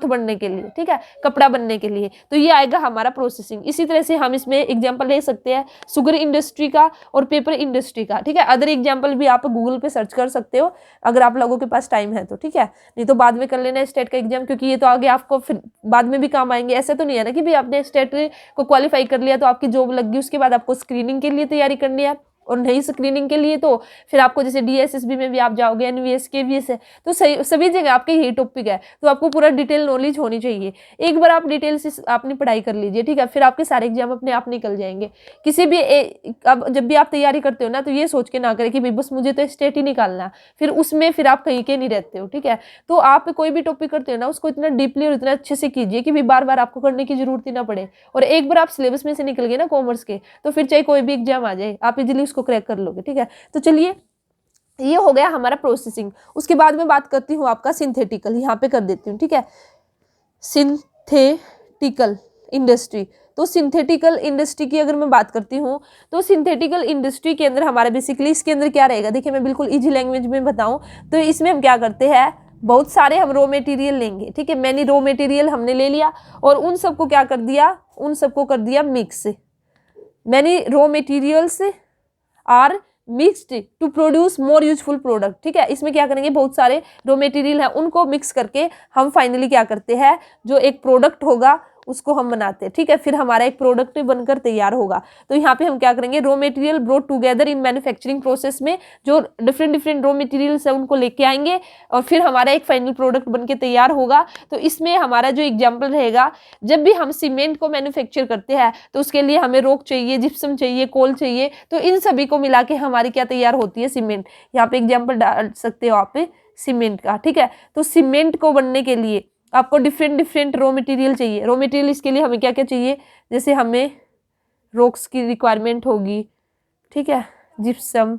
बनने के लिए, ठीक है, कपड़ा बनने के लिए। तो ये आएगा हमारा प्रोसेसिंग। इसी तरह से हम इसमें एग्जांपल ले सकते हैं शुगर इंडस्ट्री का और पेपर इंडस्ट्री का, ठीक है। अदर एग्जांपल भी आप गूगल पे सर्च कर सकते हो अगर आप लोगों के पास टाइम है तो, ठीक है, नहीं तो बाद में कर लेना स्टेट का एग्जाम, क्योंकि ये तो आगे आपको फिर बाद में भी काम आएंगे। ऐसा तो नहीं है ना कि भाई आपने स्टेट को क्वालिफाई कर लिया तो आपकी जॉब लग गई, उसके बाद आपको स्क्रीनिंग के लिए तैयारी करनी है, और नहीं स्क्रीनिंग के लिए तो फिर आपको जैसे DSSB में भी आप जाओगे, NVS KVS है, तो सभी जगह आपके यही टॉपिक है, तो आपको पूरा डिटेल नॉलेज होनी चाहिए। एक बार आप डिटेल से आपने पढ़ाई कर लीजिए, ठीक है, फिर आपके सारे एग्जाम अपने आप निकल जाएंगे। किसी भी अब जब भी आप तैयारी करते हो ना तो ये सोच के ना करें कि भाई बस मुझे तो स्टेट ही निकालना है, फिर उसमें फिर आप कहीं के नहीं रहते हो, ठीक है। तो आप कोई भी टॉपिक करते हो ना उसको इतना डीपली और इतना अच्छे से कीजिए कि भाई बार बार आपको करने की जरूरत ही ना पड़े। और एक बार आप सिलेबस में से निकल गए ना कॉमर्स के, तो फिर चाहे कोई भी एग्जाम आ जाए आप इजीली उसको क्रैक कर लोगे, ठीक है। तो चलिए ये हो गया हमारा प्रोसेसिंग। उसके बाद में बात करती हूँ आपका सिंथेटिकल, यहाँ पे कर देती हूँ, ठीक है, सिंथेटिकल इंडस्ट्री। तो सिंथेटिकल इंडस्ट्री की अगर मैं बात करती हूँ तो सिंथेटिकल इंडस्ट्री के अंदर हमारा बेसिकली इसके अंदर क्या रहेगा, देखिए मैं बिल्कुल इजी लैंग्वेज में बताऊँ तो इसमें हम क्या करते हैं, बहुत सारे हम रॉ मटेरियल लेंगे, ठीक है, मैनी रॉ मटेरियल हमने ले लिया और उन सबको क्या कर दिया, mix. Many raw materials are mixed to produce more useful product, ठीक है। इसमें क्या करेंगे, बहुत सारे रॉ मटेरियल है उनको मिक्स करके हम फाइनली क्या करते हैं, जो एक प्रोडक्ट होगा उसको हम बनाते हैं, ठीक है। फिर हमारा एक प्रोडक्ट बनकर तैयार होगा। तो यहाँ पे हम क्या करेंगे, raw material brought together in manufacturing process में जो डिफरेंट डिफरेंट रॉ मटेरियल्स है उनको लेके आएंगे और फिर हमारा एक फाइनल प्रोडक्ट बनके तैयार होगा। तो इसमें हमारा जो एग्जाम्पल रहेगा, जब भी हम सीमेंट को मैन्युफैक्चर करते हैं तो उसके लिए हमें रॉक चाहिए, जिप्सम चाहिए, कोल चाहिए, तो इन सभी को मिला के हमारी क्या तैयार होती है, सीमेंट। यहाँ पे एग्जाम्पल डाल सकते हो आप सीमेंट का, ठीक है। तो सीमेंट को बनने के लिए आपको डिफरेंट डिफरेंट रॉ मटेरियल चाहिए। रॉ मटेरियल इसके लिए हमें क्या क्या चाहिए, जैसे हमें रॉक्स की रिक्वायरमेंट होगी, ठीक है, जिप्सम,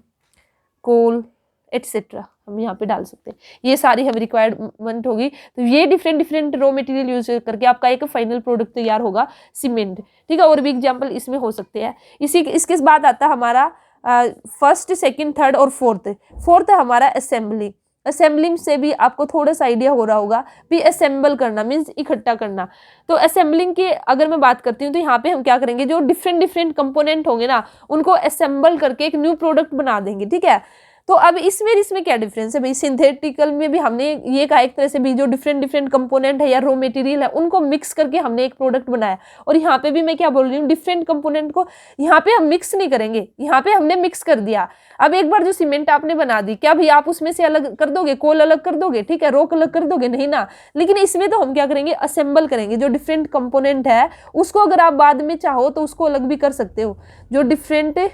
कोल एटसेट्रा हम यहाँ पे डाल सकते हैं, ये सारी हमें रिक्वायरमेंट होगी। तो ये different different raw material use करके आपका एक फाइनल प्रोडक्ट तैयार होगा, सीमेंट, ठीक है। और भी एग्जाम्पल इसमें हो सकते हैं। इसके बाद आता है हमारा फर्स्ट, सेकंड, थर्ड और फोर्थ हमारा असेंबली। असेंबलिंग से भी आपको थोड़ा सा आइडिया हो रहा होगा भी असेंबल करना मीन्स इकट्ठा करना। तो असेंबलिंग की अगर मैं बात करती हूँ तो यहाँ पे हम क्या करेंगे, जो डिफरेंट डिफरेंट कंपोनेंट होंगे ना उनको असेंबल करके एक न्यू प्रोडक्ट बना देंगे, ठीक है। तो अब इसमें क्या डिफरेंस है भाई, सिंथेटिकल में भी हमने ये कहा एक तरह से भी जो डिफरेंट डिफरेंट कंपोनेंट है या रॉ मटेरियल है उनको मिक्स करके हमने एक प्रोडक्ट बनाया। और यहाँ पे भी मैं क्या बोल रही हूँ, डिफरेंट कंपोनेंट को यहाँ पे हम मिक्स नहीं करेंगे, यहाँ पे हमने मिक्स कर दिया। अब एक बार जो सीमेंट आपने बना दी, क्या भाई आप उसमें से अलग कर दोगे, कोल अलग कर दोगे, ठीक है, रॉक अलग कर दोगे, नहीं ना। लेकिन इसमें तो हम क्या करेंगे, असेंबल करेंगे। जो डिफरेंट कंपोनेंट है उसको अगर आप बाद में चाहो तो उसको अलग भी कर सकते हो। जो डिफरेंट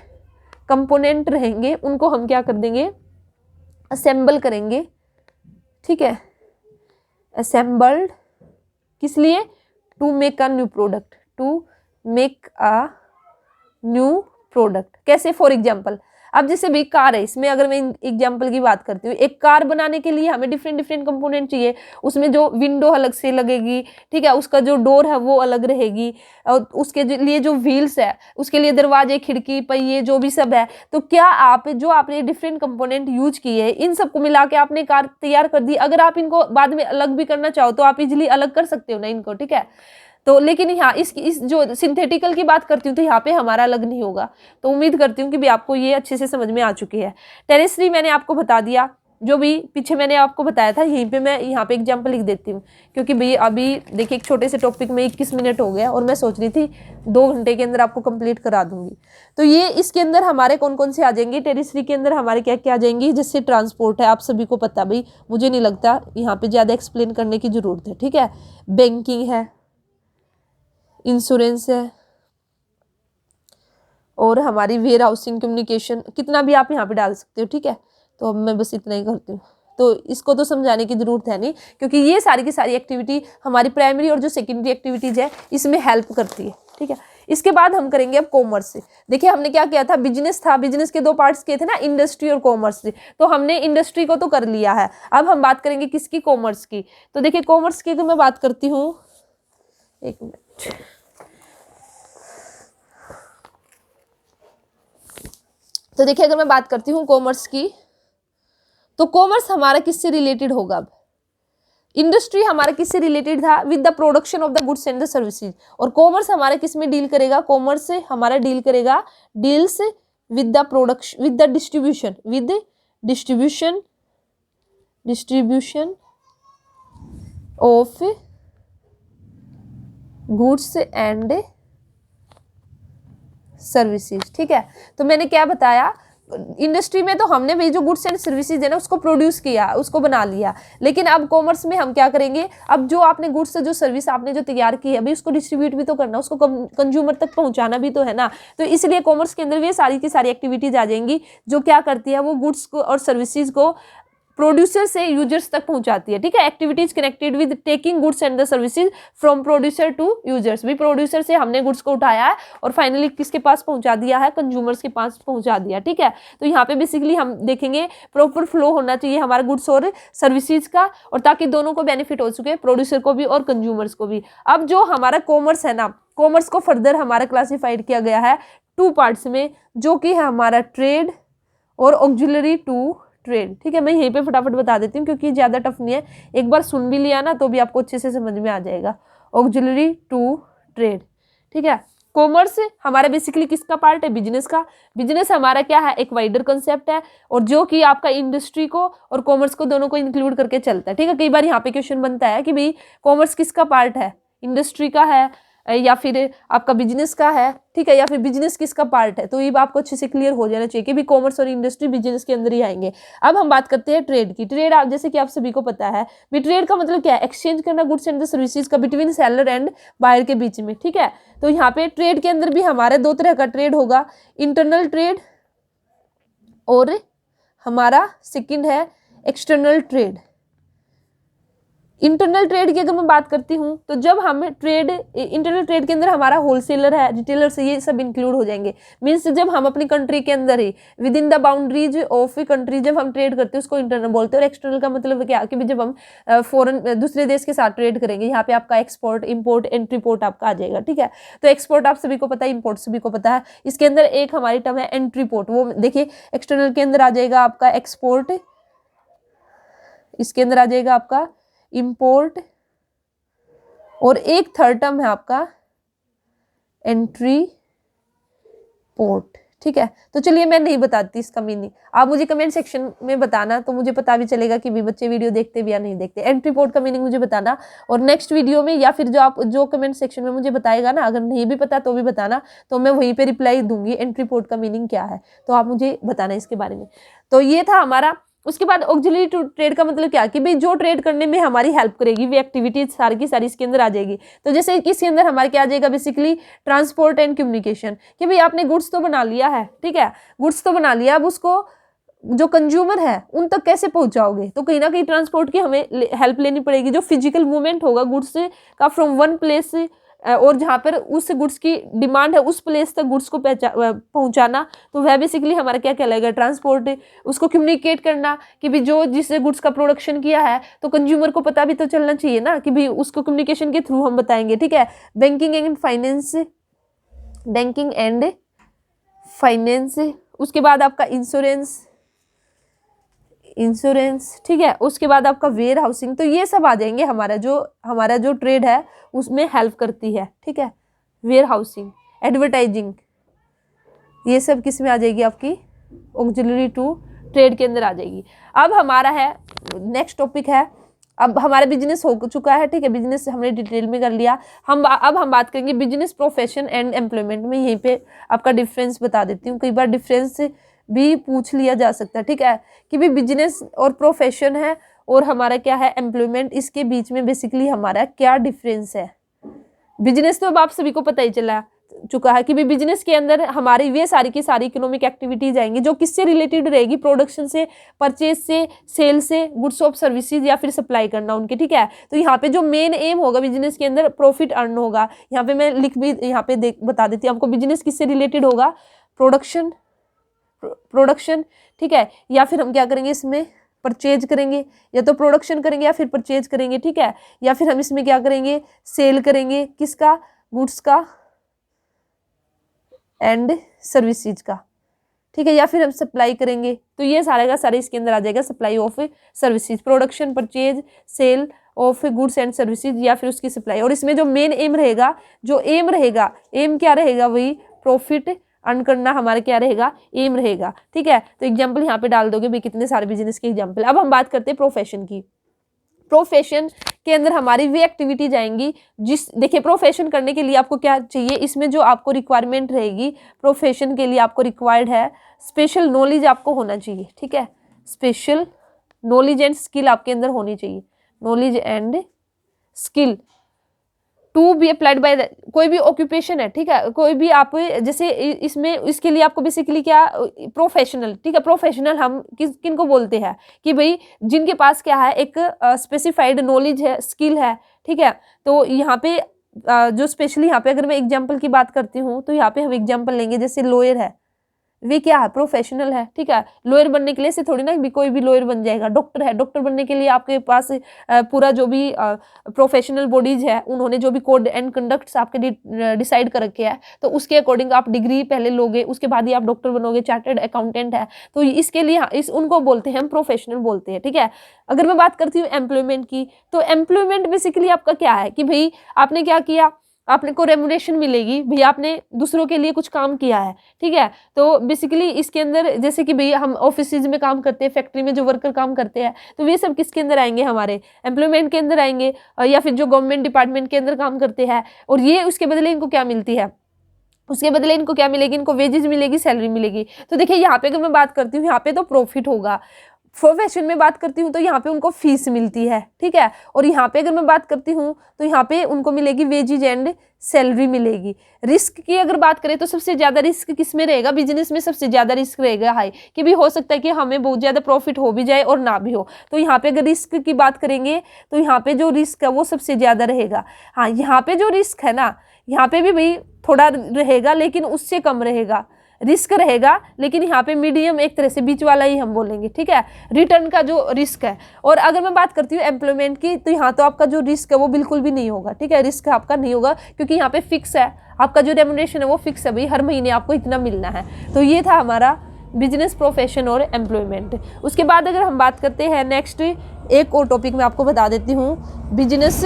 कंपोनेंट रहेंगे उनको हम क्या कर देंगे, असेंबल करेंगे, ठीक है। असेंबल्ड किस लिए, to make a new product, to make a new product. कैसे, फॉर एग्जाम्पल अब जैसे भी कार है, इसमें अगर मैं एग्जांपल की बात करती हूँ, एक कार बनाने के लिए हमें डिफरेंट डिफरेंट कंपोनेंट चाहिए। उसमें जो विंडो अलग से लगेगी, ठीक है, उसका जो डोर है वो अलग रहेगी, और उसके लिए जो व्हील्स है उसके लिए दरवाजे, खिड़की, पहिए, जो भी सब है। तो क्या आप जो आपने डिफरेंट कंपोनेंट यूज किए इन सबको मिला के आपने कार तैयार कर दी। अगर आप इनको बाद में अलग भी करना चाहो तो आप इजिली अलग कर सकते हो ना इनको, ठीक है। तो लेकिन यहाँ इस जो सिंथेटिकल की बात करती हूँ तो यहाँ पे हमारा अलग नहीं होगा। तो उम्मीद करती हूँ कि भी आपको ये अच्छे से समझ में आ चुकी है। टेरेस्ट्री मैंने आपको बता दिया, जो भी पीछे मैंने आपको बताया था यहीं पे मैं यहाँ पे एग्जांपल लिख देती हूँ, क्योंकि भाई अभी देखिए एक छोटे से टॉपिक में 21 मिनट हो गया और मैं सोच रही थी 2 घंटे के अंदर आपको कंप्लीट करा दूंगी। तो ये इसके अंदर हमारे कौन कौन से आ जाएंगे, टेरेस्ट्री के अंदर हमारे क्या क्या आ जाएंगी, जैसे ट्रांसपोर्ट है, आप सभी को पता, भाई मुझे नहीं लगता यहाँ पे ज़्यादा एक्सप्लेन करने की ज़रूरत है, ठीक है। बैंकिंग है, इंश्योरेंस है, और हमारी वेयर हाउसिंग, कम्युनिकेशन, कितना भी आप यहाँ पे डाल सकते हो, ठीक है। तो अब मैं बस इतना ही करती हूँ। तो इसको तो समझाने की ज़रूरत है नहीं, क्योंकि ये सारी की सारी एक्टिविटी हमारी प्राइमरी और जो सेकेंडरी एक्टिविटीज़ है इसमें हेल्प करती है, ठीक है। इसके बाद हम करेंगे अब कॉमर्स से। देखिए हमने क्या किया था, बिजनेस था, बिजनेस के 2 पार्ट्स किए थे ना, इंडस्ट्री और कॉमर्स से। तो हमने इंडस्ट्री को तो कर लिया है, अब हम बात करेंगे किसकी, कॉमर्स की। तो देखिए कॉमर्स की तो मैं बात करती हूँ, एक मिनट, तो देखिए अगर मैं बात करती हूँ कॉमर्स की, तो कॉमर्स हमारा किससे रिलेटेड होगा। अब इंडस्ट्री हमारा किससे रिलेटेड था, with the production of the goods and the services. और कॉमर्स हमारा किस में डील करेगा, कॉमर्स से हमारा डील करेगा, deals with the production, with the distribution, with distribution of goods and services, ठीक है। तो मैंने क्या बताया, इंडस्ट्री में तो हमने भाई जो गुड्स एंड सर्विसेज है ना उसको प्रोड्यूस किया, उसको बना लिया। लेकिन अब कॉमर्स में हम क्या करेंगे, अब जो आपने गुड्स, जो सर्विस आपने जो तैयार की है भाई उसको डिस्ट्रीब्यूट भी तो करना, उसको कंज्यूमर तक पहुंचाना भी तो है ना। तो इसलिए कॉमर्स के अंदर ये सारी की सारी एक्टिविटीज आ जाएंगी जो क्या करती है, वो गुड्स को और सर्विसेज को प्रोड्यूसर से यूजर्स तक पहुंचाती है, ठीक है। Activities connected with taking goods and the services from producer to users. भी प्रोड्यूसर से हमने गुड्स को उठाया है और फाइनली किसके पास पहुंचा दिया है, कंज्यूमर्स के पास पहुंचा दिया, ठीक है। तो यहाँ पे बेसिकली हम देखेंगे प्रॉपर फ्लो होना चाहिए हमारा गुड्स और सर्विसेज का, और ताकि दोनों को बेनिफिट हो सके, प्रोड्यूसर को भी और कंज्यूमर्स को भी। अब जो हमारा कॉमर्स है ना, कॉमर्स को फर्दर हमारा क्लासीफाइड किया गया है 2 पार्ट्स में, जो कि है हमारा ट्रेड और ऑक्सिलरी टू ट्रेड, ठीक है। मैं यहीं पे फटाफट बता देती हूँ क्योंकि ज़्यादा टफ नहीं है, एक बार सुन भी लिया ना तो भी आपको अच्छे से समझ में आ जाएगा। ऑक्सिलरी टू ट्रेड, ठीक है। कॉमर्स हमारा बेसिकली किसका पार्ट है, बिजनेस का। बिजनेस हमारा क्या है, एक वाइडर कंसेप्ट है, और जो कि आपका इंडस्ट्री को और कॉमर्स को दोनों को इंक्लूड करके चलता है, ठीक है। कई बार यहाँ पे क्वेश्चन बनता है कि भाई कॉमर्स किसका पार्ट है, इंडस्ट्री का है या फिर आपका बिजनेस का है, ठीक है, या फिर बिजनेस किसका पार्ट है, तो ये आपको अच्छे से क्लियर हो जाना चाहिए कि भी कॉमर्स और इंडस्ट्री बिजनेस के अंदर ही आएंगे। अब हम बात करते हैं ट्रेड की। ट्रेड आप जैसे कि आप सभी को पता है भी ट्रेड का मतलब क्या है, एक्सचेंज करना गुड्स एंड सर्विसेज का बिटवीन सेलर एंड बायर के बीच में, ठीक है। तो यहाँ पे ट्रेड के अंदर भी हमारे दो तरह का ट्रेड होगा, इंटरनल ट्रेड और हमारा सेकंड है एक्सटर्नल ट्रेड। इंटरनल ट्रेड की अगर मैं बात करती हूँ तो जब हम ट्रेड इंटरनल ट्रेड के अंदर हमारा होलसेलर है, रिटेलर से, ये सब इंक्लूड हो जाएंगे। मीन्स जब हम अपनी कंट्री के अंदर ही within the boundaries of country जब हम ट्रेड करते हैं उसको इंटरनल बोलते हैं। और एक्सटर्नल का मतलब क्या कि जब हम फॉरेन दूसरे देश के साथ ट्रेड करेंगे, यहाँ पे आपका एक्सपोर्ट इम्पोर्ट एंट्री पोर्ट आपका आ जाएगा, ठीक है। तो एक्सपोर्ट आप सभी को पता है, इम्पोर्ट सभी को पता है। इसके अंदर एक हमारी टर्म है एंट्री पोर्ट, वो देखिए एक्सटर्नल के अंदर आ जाएगा आपका एक्सपोर्ट, इसके अंदर आ जाएगा आपका इंपोर्ट, और एक थर्ड टर्म है आपका एंट्री पोर्ट, ठीक है। तो चलिए मैं नहीं बताती इसका मीनिंग, आप मुझे कमेंट सेक्शन में बताना, तो मुझे पता भी चलेगा कि भी बच्चे वीडियो देखते भी या नहीं देखते। एंट्री पोर्ट का मीनिंग मुझे बताना, और नेक्स्ट वीडियो में या फिर जो कमेंट सेक्शन में मुझे बताएगा ना, अगर नहीं भी पता तो भी बताना, तो मैं वहीं पे रिप्लाई दूंगी एंट्री पोर्ट का मीनिंग क्या है, तो आप मुझे बताना इसके बारे में। तो ये था हमारा। उसके बाद ऑक्सिलरी ट्रेड का मतलब क्या कि भाई जो ट्रेड करने में हमारी हेल्प करेगी, वो एक्टिविटीज सारी की सारी इसके अंदर आ जाएगी। तो जैसे इसके अंदर हमारे क्या आ जाएगा, बेसिकली ट्रांसपोर्ट एंड कम्युनिकेशन, कि भाई आपने गुड्स तो बना लिया है, ठीक है, गुड्स तो बना लिया, अब उसको जो कंज्यूमर है उन तक कैसे पहुंचाओगे, तो कहीं ना कहीं ट्रांसपोर्ट की हमें हेल्प लेनी पड़ेगी। जो फिजिकल मूवमेंट होगा गुड्स का फ्रॉम वन प्लेस, और जहाँ पर उस गुड्स की डिमांड है उस प्लेस तक गुड्स को पहुंचाना, तो वह बेसिकली हमारा क्या कहलाएगा, ट्रांसपोर्ट। उसको कम्युनिकेट करना कि भी जो जिससे गुड्स का प्रोडक्शन किया है, तो कंज्यूमर को पता भी तो चलना चाहिए ना कि भी उसको कम्युनिकेशन के थ्रू हम बताएंगे, ठीक है। Banking and finance, banking and finance, उसके बाद आपका इंश्योरेंस, ठीक है, उसके बाद आपका वेयर हाउसिंग। तो ये सब आ जाएंगे हमारा जो ट्रेड है उसमें हेल्प करती है, ठीक है। वेयर हाउसिंग, एडवर्टाइजिंग, ये सब किस में आ जाएगी, आपकी ऑक्सिलरी टू ट्रेड के अंदर आ जाएगी। अब हमारा है नेक्स्ट टॉपिक है, अब हमारा बिजनेस हो चुका है, ठीक है, बिजनेस हमने डिटेल में कर लिया। अब हम बात करेंगे बिजनेस, प्रोफेशन एंड एम्प्लॉयमेंट में। यहीं पे आपका डिफरेंस बता देती हूँ, कई बार डिफरेंस भी पूछ लिया जा सकता है, ठीक है, कि भी बिजनेस और प्रोफेशन है और हमारा क्या है एम्प्लॉयमेंट, इसके बीच में बेसिकली हमारा क्या डिफरेंस है। बिजनेस तो अब आप सभी को पता ही चला चुका है कि भी बिजनेस के अंदर हमारी वे सारी की सारी इकोनॉमिक एक्टिविटीज आएंगी जो किससे रिलेटेड रहेगी, प्रोडक्शन से, परचेज से, सेल से, गुड्स ऑफ सर्विसेज या फिर सप्लाई करना उनके, ठीक है। तो यहाँ पे जो मेन एम होगा बिजनेस के अंदर, प्रॉफिट अर्न होगा। यहाँ पे मैं लिख भी यहाँ पे बता देती हूँ आपको, बिजनेस किससे रिलेटेड होगा, प्रोडक्शन, ठीक है, या फिर हम क्या करेंगे इसमें परचेज करेंगे, या तो प्रोडक्शन करेंगे या फिर परचेज करेंगे, ठीक है, या फिर हम इसमें क्या करेंगे, सेल करेंगे, किसका, गुड्स का एंड सर्विसेज का, ठीक है, या फिर हम सप्लाई करेंगे। तो ये सारा का सारा इसके अंदर आ जाएगा, supply of services, production, purchase, sale of goods and services, या फिर उसकी सप्लाई। और इसमें जो मेन एम रहेगा, एम क्या रहेगा, वही प्रॉफिट अर्न करना हमारा क्या रहेगा, एम रहेगा, ठीक है। तो एग्जाम्पल यहाँ पे डाल दोगे भी कितने सारे बिजनेस के एग्जाम्पल। अब हम बात करते हैं प्रोफेशन की। प्रोफेशन के अंदर हमारी वे एक्टिविटीज आएंगी देखिए, प्रोफेशन करने के लिए आपको क्या चाहिए, इसमें जो आपको रिक्वायरमेंट रहेगी प्रोफेशन के लिए, आपको रिक्वायर्ड है स्पेशल नॉलेज आपको होना चाहिए, ठीक है, स्पेशल नॉलेज एंड स्किल आपके अंदर होनी चाहिए, knowledge and skill to be applied by कोई भी ऑक्यूपेशन है, ठीक है, कोई भी आप जैसे इसमें इसके लिए आपको बेसिकली क्या, प्रोफेशनल, ठीक है। प्रोफेशनल हम किन को बोलते हैं कि भाई जिनके पास क्या है, एक स्पेसिफाइड नॉलेज है, स्किल है, ठीक है। तो यहाँ पे जो स्पेशली यहाँ पे अगर मैं एग्जाम्पल की बात करती हूँ, तो यहाँ पे हम एग्जाम्पल लेंगे, जैसे लॉयर है, वे क्या है, प्रोफेशनल है, ठीक है। लॉयर बनने के लिए से थोड़ी ना भी कोई भी लॉयर बन जाएगा। डॉक्टर है, डॉक्टर बनने के लिए आपके पास पूरा जो भी प्रोफेशनल बॉडीज है, उन्होंने जो भी कोड एंड कंडक्ट्स आपके डिसाइड कर रखे हैं, तो उसके अकॉर्डिंग आप डिग्री पहले लोगे, उसके बाद ही आप डॉक्टर बनोगे। चार्टर्ड अकाउंटेंट है, तो इसके लिए उनको बोलते हैं हम प्रोफेशनल बोलते हैं, ठीक है। अगर मैं बात करती हूँ एम्प्लॉयमेंट की, तो एम्प्लॉयमेंट बेसिकली आपका क्या है कि भाई आपने क्या किया, आपने को रेमुनेशन मिलेगी, भैया आपने दूसरों के लिए कुछ काम किया है, ठीक है। तो बेसिकली इसके अंदर जैसे कि भैया हम ऑफिसेज में काम करते हैं, फैक्ट्री में जो वर्कर काम करते हैं, तो ये सब किसके अंदर आएंगे, हमारे एम्प्लॉयमेंट के अंदर आएंगे, या फिर जो गवर्नमेंट डिपार्टमेंट के अंदर काम करते हैं। और ये उसके बदले इनको क्या मिलती है, उसके बदले इनको क्या मिलेगी, इनको वेजेस मिलेगी, सैलरी मिलेगी। तो देखिए यहाँ पे अगर मैं बात करती हूँ, यहाँ पे तो प्रॉफिट होगा। प्रोफेशन में बात करती हूँ तो यहाँ पे उनको फीस मिलती है, ठीक है। और यहाँ पे अगर मैं बात करती हूँ तो यहाँ पे उनको मिलेगी वेजेज एंड सैलरी मिलेगी। रिस्क की अगर बात करें तो सबसे ज़्यादा रिस्क किस में रहेगा, बिजनेस में सबसे ज़्यादा रिस्क रहेगा हाई, कि भी हो सकता है कि हमें बहुत ज़्यादा प्रॉफिट हो भी जाए और ना भी हो। तो यहाँ पे अगर रिस्क की बात करेंगे तो यहाँ पे जो रिस्क है वो सबसे ज़्यादा रहेगा। हाँ, यहाँ पे जो रिस्क है ना, यहाँ पे भी भाई थोड़ा रहेगा लेकिन उससे कम रहेगा, रिस्क रहेगा लेकिन यहाँ पे मीडियम, एक तरह से बीच वाला ही हम बोलेंगे, ठीक है, रिटर्न का जो रिस्क है। और अगर मैं बात करती हूँ एम्प्लॉयमेंट की, तो यहाँ तो आपका जो रिस्क है वो बिल्कुल भी नहीं होगा, ठीक है, रिस्क आपका नहीं होगा, क्योंकि यहाँ पे फिक्स है, आपका जो रेम्युनरेशन है वो फिक्स है, भाई हर महीने आपको इतना मिलना है। तो ये था हमारा बिजनेस, प्रोफेशन और एम्प्लॉयमेंट। उसके बाद अगर हम बात करते हैं नेक्स्ट, एक और टॉपिक मैं आपको बता देती हूँ, बिजनेस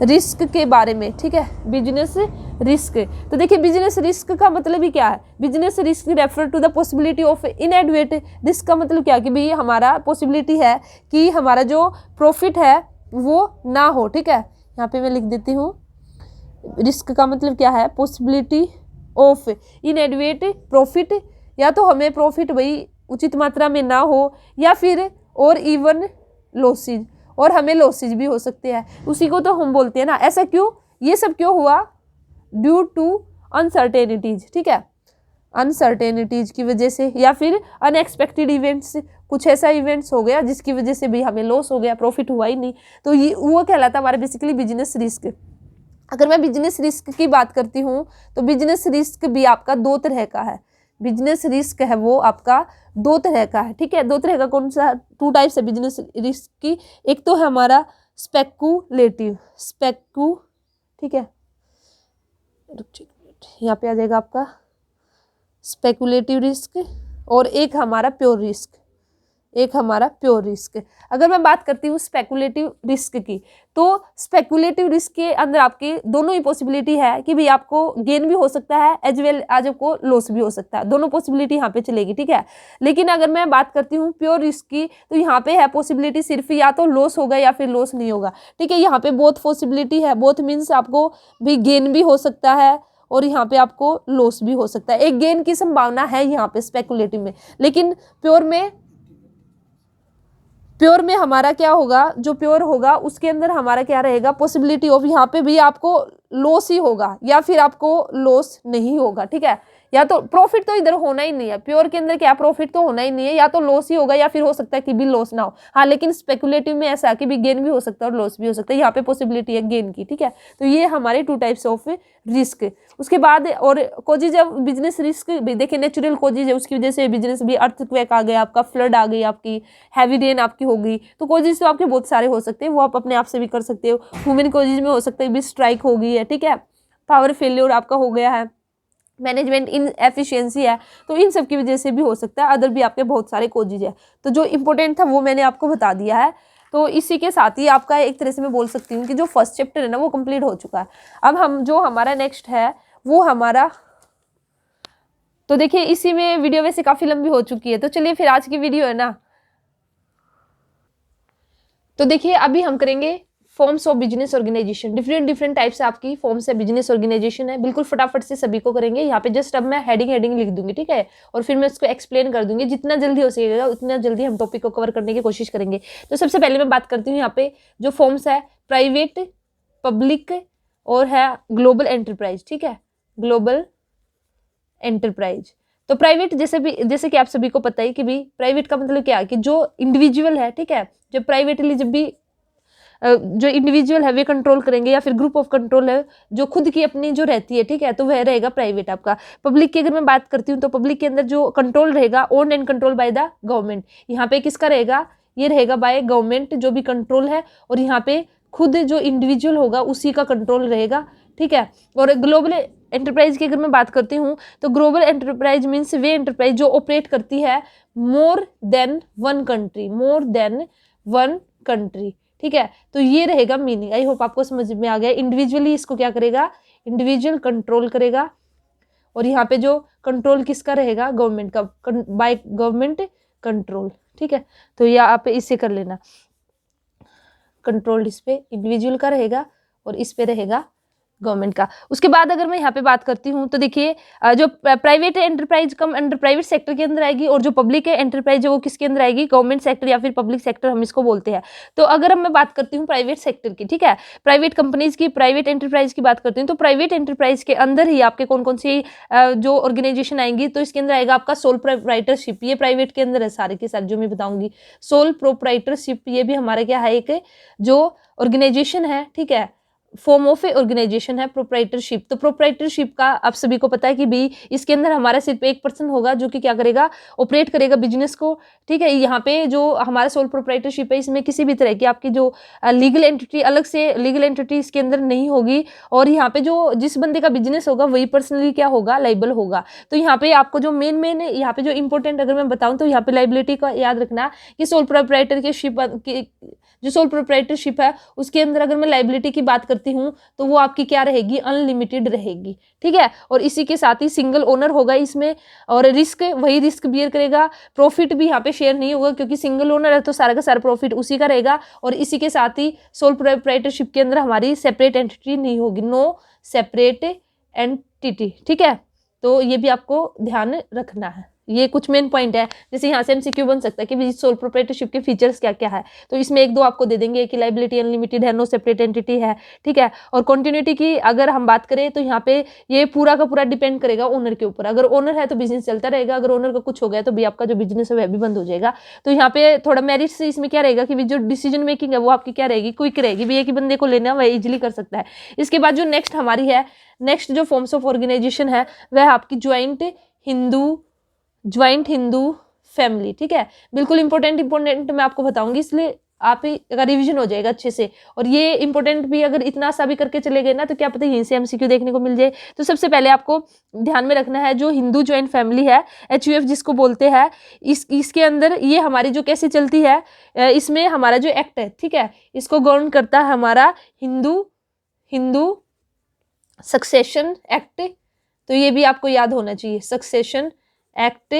रिस्क के बारे में, ठीक है, बिजनेस रिस्क। तो देखिए बिजनेस रिस्क का मतलब ही क्या है, business risk refer to the possibility of इनएडवेट रिस्क। का मतलब क्या कि भाई हमारा पॉसिबिलिटी है कि हमारा जो प्रॉफिट है वो ना हो, ठीक है। यहाँ पे मैं लिख देती हूँ, रिस्क का मतलब क्या है, पॉसिबिलिटी ऑफ इनएडवेट प्रॉफिट, या तो हमें प्रॉफिट भाई उचित मात्रा में ना हो, या फिर और इवन लॉसेज, और हमें लॉसेज भी हो सकते हैं, उसी को तो हम बोलते हैं ना। ऐसा क्यों, ये सब क्यों हुआ, ड्यू टू अनसर्टेनिटीज, ठीक है, अनसर्टेनिटीज की वजह से, या फिर अनएक्सपेक्टेड इवेंट्स, कुछ ऐसा इवेंट्स हो गया जिसकी वजह से भी हमें लॉस हो गया, प्रॉफिट हुआ ही नहीं। तो ये वो कहलाता है हमारा बेसिकली बिजनेस रिस्क। अगर मैं बिजनेस रिस्क की बात करती हूँ तो बिजनेस रिस्क भी आपका दो तरह का है, बिजनेस रिस्क है वो आपका दो तरह का है, ठीक है। दो तरह का कौन सा, टू टाइप्स है बिजनेस रिस्क की। एक तो है हमारा स्पेकुलेटिव, ठीक है, यहाँ पे आ जाएगा आपका स्पेकुलेटिव रिस्क, और एक हमारा प्योर रिस्क, अगर मैं बात करती हूँ स्पेकुलेटिव रिस्क की, तो स्पेकुलेटिव रिस्क के अंदर आपकी दोनों ही पॉसिबिलिटी है कि भाई आपको गेन भी हो सकता है एज वेल आज आपको लॉस भी हो सकता है, दोनों पॉसिबिलिटी यहाँ पे चलेगी, ठीक है। लेकिन अगर मैं बात करती हूँ प्योर रिस्क की, तो यहाँ पे है पॉसिबिलिटी सिर्फ या तो लॉस होगा या फिर लॉस नहीं होगा, ठीक है। यहाँ पे बोथ पॉसिबिलिटी है, बोथ मीन्स आपको भी गेन भी हो सकता है और यहाँ पे आपको लॉस भी हो सकता है, एक गेन की संभावना है यहाँ पे स्पेकुलेटिव में। लेकिन प्योर में हमारा क्या होगा, जो प्योर होगा उसके अंदर हमारा क्या रहेगा, पॉसिबिलिटी ऑफ, यहाँ पे भी आपको लॉस ही होगा या फिर आपको लॉस नहीं होगा, ठीक है। या तो प्रॉफिट तो इधर होना ही नहीं है, प्योर के अंदर क्या प्रॉफिट तो होना ही नहीं है, या तो लॉस ही होगा या फिर हो सकता है कि भी लॉस ना हो। हाँ, लेकिन स्पेकुलेटिव में ऐसा है कि भी गेन भी हो सकता है और लॉस भी हो सकता है, यहाँ पे पॉसिबिलिटी है गेन की, ठीक है। तो ये हमारे टू टाइप्स ऑफ रिस्क। उसके बाद और कोजिज ऑफ बिजनेस रिस्क, देखिए नेचुरल कोजिज है, उसकी वजह से बिजनेस भी, अर्थक्वेक आ गया आपका, फ्लड आ गई आपकी, हैवी रेन आपकी हो गई, तो कोजिज तो आपके बहुत सारे हो सकते हैं, वो आप अपने आप से भी कर सकते हो। ह्यूमन कोजिज में हो सकता है भी स्ट्राइक हो गई है, ठीक है, पावर फेल्योर आपका हो गया है, मैनेजमेंट इन एफिशिएंसी है, तो इन सब की वजह से भी हो सकता है। अदर भी आपके बहुत सारे कोजिज है, तो जो इंपॉर्टेंट था वो मैंने आपको बता दिया है। तो इसी के साथ ही आपका एक तरह से मैं बोल सकती हूँ कि जो फर्स्ट चैप्टर है ना वो कंप्लीट हो चुका है। अब हम जो हमारा नेक्स्ट है वो हमारा, तो देखिए इसी में वीडियो वैसे काफ़ी लंबी हो चुकी है, तो चलिए फिर आज की वीडियो है ना, तो देखिए अभी हम करेंगे forms of business organisation. Different types आपकी फॉर्म्स है बिजनेस ऑर्गेनाइजेशन है, बिल्कुल फटाफट से सभी को करेंगे। यहाँ पे जस्ट अब मैं हेडिंग लिख दूंगी, ठीक है, और फिर मैं इसको एक्सप्लेन कर दूंगी, जितना जल्दी हो सकेगा उतना जल्दी हम टॉपिक को कवर करने की कोशिश करेंगे। तो सबसे पहले मैं बात करती हूँ यहाँ पे जो फॉर्म्स है, प्राइवेट, पब्लिक और है ग्लोबल एंटरप्राइज, ठीक है, ग्लोबल एंटरप्राइज। तो प्राइवेट जैसे कि आप सभी को पता है कि भी प्राइवेट का मतलब क्या है कि जो इंडिविजुअल है, ठीक है, जब प्राइवेटली जब भी जो इंडिविजुअल है वे कंट्रोल करेंगे, या फिर ग्रुप ऑफ कंट्रोल है जो खुद की अपनी जो रहती है, ठीक है, तो वह रहेगा प्राइवेट आपका। पब्लिक की अगर मैं बात करती हूँ तो पब्लिक के अंदर जो कंट्रोल रहेगा owned and control by the government, यहाँ पे किसका रहेगा, ये रहेगा बाय गवर्नमेंट जो भी कंट्रोल है, और यहाँ पे खुद जो इंडिविजुअल होगा उसी का कंट्रोल रहेगा, ठीक है। और ग्लोबल एंटरप्राइज की अगर मैं बात करती हूँ तो ग्लोबल एंटरप्राइज मीन्स वे एंटरप्राइज जो ऑपरेट करती है मोर देन वन कंट्री, ठीक है। तो ये रहेगा मीनिंग। आई होप आपको समझ में आ गया। इंडिविजुअली इसको क्या करेगा, इंडिविजुअल कंट्रोल करेगा, और यहाँ पे जो कंट्रोल किसका रहेगा, गवर्नमेंट का, बाय गवर्नमेंट कंट्रोल, ठीक है। तो ये आप इससे कर लेना, कंट्रोल इस पे इंडिविजुअल का रहेगा और इस पे रहेगा गवर्नमेंट का। उसके बाद अगर मैं यहाँ पे बात करती हूँ तो देखिए जो private enterprise come under private sector के अंदर आएगी, और जो पब्लिक एंटरप्राइज है वो किसके अंदर आएगी, गवर्नमेंट सेक्टर या फिर पब्लिक सेक्टर हम इसको बोलते हैं। तो अगर मैं बात करती हूँ प्राइवेट सेक्टर की, ठीक है, प्राइवेट कंपनीज की, प्राइवेट एंटरप्राइज की बात करती हूँ, तो प्राइवेट एंटरप्राइज के अंदर ही आपके कौन कौन सी जो ऑर्गेनाइजेशन आएंगी, तो इसके अंदर आएगा आपका सोल प्रोप्राइटरशिप, ये प्राइवेट के अंदर है सारे के सारे जो मैं बताऊंगी। सोल प्रोप्राइटरशिप ये भी हमारा क्या है, एक जो ऑर्गेनाइजेशन है, ठीक है, फॉर्म ऑफ ए ऑर्गेनाइजेशन है प्रोप्राइटरशिप। तो प्रोप्राइटरशिप का आप सभी को पता है कि भी इसके अंदर हमारा सिर्फ एक पर्सन होगा जो कि क्या करेगा, ऑपरेट करेगा बिजनेस को, ठीक है। यहाँ पे जो हमारा सोल प्रोप्राइटरशिप है इसमें किसी भी तरह की आपकी जो लीगल एंटिटी, अलग से लीगल एंटिटी इसके अंदर नहीं होगी, और यहाँ पे जो जिस बंदे का बिजनेस होगा वही पर्सनली क्या होगा, लाइबल होगा। तो यहाँ पे आपको जो मेन यहाँ पे जो इंपॉर्टेंट अगर मैं बताऊँ तो यहाँ पे लाइबिलिटी का याद रखना कि सोल प्रोप्राइटरशिप जो सोल प्रोप्राइटरशिप है उसके अंदर अगर मैं लाइबिलिटी की बात करती हूँ तो वो आपकी क्या रहेगी, अनलिमिटेड रहेगी, ठीक है। और इसी के साथ ही सिंगल ओनर होगा इसमें, और रिस्क वही रिस्क बियर करेगा, प्रॉफिट भी यहाँ पे शेयर नहीं होगा क्योंकि सिंगल ओनर है तो सारा का सारा प्रॉफिट उसी का रहेगा। और इसी के साथ ही सोल प्रोप्राइटरशिप के अंदर हमारी सेपरेट एंटिटी नहीं होगी, नो सेपरेट एंटिटी, ठीक है। तो ये भी आपको ध्यान रखना है। ये कुछ मेन पॉइंट है, जैसे यहाँ से एमसीक्यू बन सकता है कि सोल प्रोप्राइटरशिप के फीचर्स क्या क्या है, तो इसमें एक दो आपको दे देंगे कि लाइबिलिटी अनलिमिटेड है, नो सेपरेट एंटिटी है, ठीक है। और कंटिन्यूटी की अगर हम बात करें तो यहाँ पे ये पूरा का पूरा डिपेंड करेगा ओनर के ऊपर। अगर ओनर है तो बिजनेस चलता रहेगा, अगर ओनर का कुछ हो गया तो भी आपका जो बिजनेस है वह भी बंद हो जाएगा। तो यहाँ पे थोड़ा मेरिट से इसमें क्या रहेगा कि जो डिसीजन मेकिंग है वो आपकी क्या रहेगी, क्विक रहेगी, भी एक ही बंदे को लेना वह इजिली कर सकता है। इसके बाद जो नेक्स्ट हमारी है, नेक्स्ट जो फॉर्म्स ऑफ ऑर्गेनाइजेशन है वह आपकी ज्वाइंट हिंदू फैमिली, ठीक है। बिल्कुल इंपॉर्टेंट मैं आपको बताऊंगी, इसलिए आप का रिवीजन हो जाएगा अच्छे से। और ये इंपॉर्टेंट भी अगर इतना सा भी करके चले गए ना तो क्या पता यहीं से एमसीक्यू देखने को मिल जाए। तो सबसे पहले आपको ध्यान में रखना है जो हिंदू ज्वाइंट फैमिली है, HUF जिसको बोलते हैं, इसके अंदर ये हमारी जो कैसे चलती है, इसमें हमारा जो एक्ट है, ठीक है, इसको गवर्न करता है हमारा हिंदू सक्सेशन एक्ट। तो ये भी आपको याद होना चाहिए, सक्सेशन एक्ट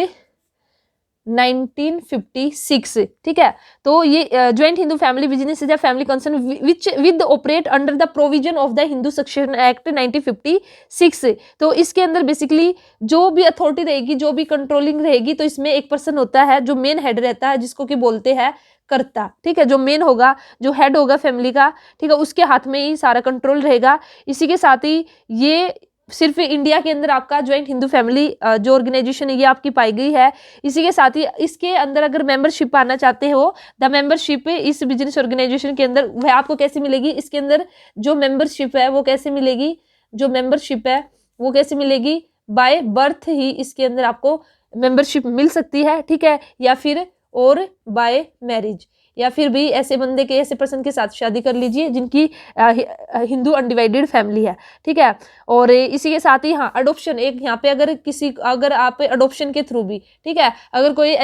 1956, ठीक है। तो ये joint Hindu family business is a family concern which with operate under the provision of the Hindu succession act 1956। तो इसके अंदर बेसिकली जो भी अथॉरिटी रहेगी, जो भी कंट्रोलिंग रहेगी, तो इसमें एक पर्सन होता है जो मेन हेड रहता है जिसको कि बोलते हैं कर्ता, ठीक है। जो मेन होगा, जो हेड होगा फैमिली का, ठीक है, उसके हाथ में ही सारा कंट्रोल रहेगा। इसी के साथ ही ये सिर्फ इंडिया के अंदर आपका ज्वाइंट हिंदू फैमिली जो ऑर्गेनाइजेशन है ये आपकी पाई गई है। इसी के साथ ही इसके अंदर अगर मेंबरशिप पाना चाहते हो, द मेंबरशिप इस बिजनेस ऑर्गेनाइजेशन के अंदर वह आपको कैसे मिलेगी, इसके अंदर जो मेंबरशिप है वो कैसे मिलेगी, जो मेंबरशिप है वो कैसे मिलेगी, बाय बर्थ ही इसके अंदर आपको मेंबरशिप मिल सकती है, ठीक है, या फिर और बाय मैरिज, या फिर भी ऐसे बंदे के, ऐसे पर्सन के साथ शादी कर लीजिए जिनकी हिंदू अनडिवाइडेड फैमिली है, ठीक है। और इसी के साथ ही हाँ, अडोप्शन एक यहाँ पे अगर आप अडोप्शन के थ्रू भी, ठीक है, अगर कोई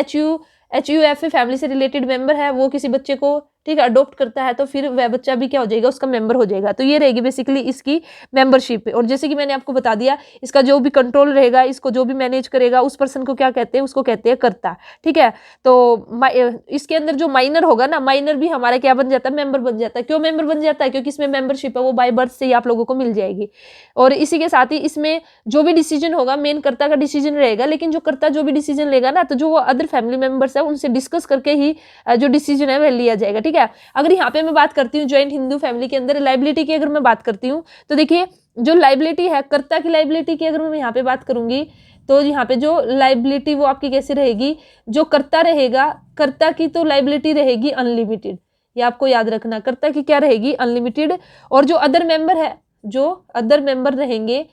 HUF फैमिली से रिलेटेड मेंबर है वो किसी बच्चे को, ठीक है, अडोप्ट करता है तो फिर वह बच्चा भी क्या हो जाएगा, उसका मेंबर हो जाएगा। तो ये रहेगी बेसिकली इसकी मेंबरशिप। और जैसे कि मैंने आपको बता दिया, इसका जो भी कंट्रोल रहेगा, इसको जो भी मैनेज करेगा, उस पर्सन को क्या कहते हैं, उसको कहते हैं कर्ता, ठीक है। तो इसके अंदर जो माइनर होगा ना, माइनर भी हमारा क्या बन जाता है, मेंबर बन जाता है। क्यों मेंबर बन जाता है, क्योंकि इसमें मेंबरशिप है वो बाय बर्थ से ही आप लोगों को मिल जाएगी। और इसी के साथ ही इसमें जो भी डिसीजन होगा मेन कर्ता का डिसीजन रहेगा, लेकिन जो कर्ता जो भी डिसीजन लेगा ना, तो जो वो अदर फैमिली मेंबर्स है उनसे डिस्कस करके ही जो डिसीजन है वह लिया जाएगा, ठीक है। अगर यहाँ पे मैं बात करती हूँ ज्वाइंट हिंदू फैमिली के अंदर लाइबिलिटी की, अगर मैं बात करती हूँ तो देखिए जो लाइबिलिटी है, कर्ता की लाइबिलिटी की अगर मैं यहाँ पे बात करूंगी तो यहाँ पे जो लाइबिलिटी वो आपकी कैसे रहेगी, जो कर्ता रहेगा, कर्ता की तो लाइबिलिटी रहेगी अनलिमिटेड, ये आपको याद रखना, कर्ता की क्या रहेगी, अनलिमिटेड। और जो अदर मेंबर है, जो अदर मेंबर रहेंगे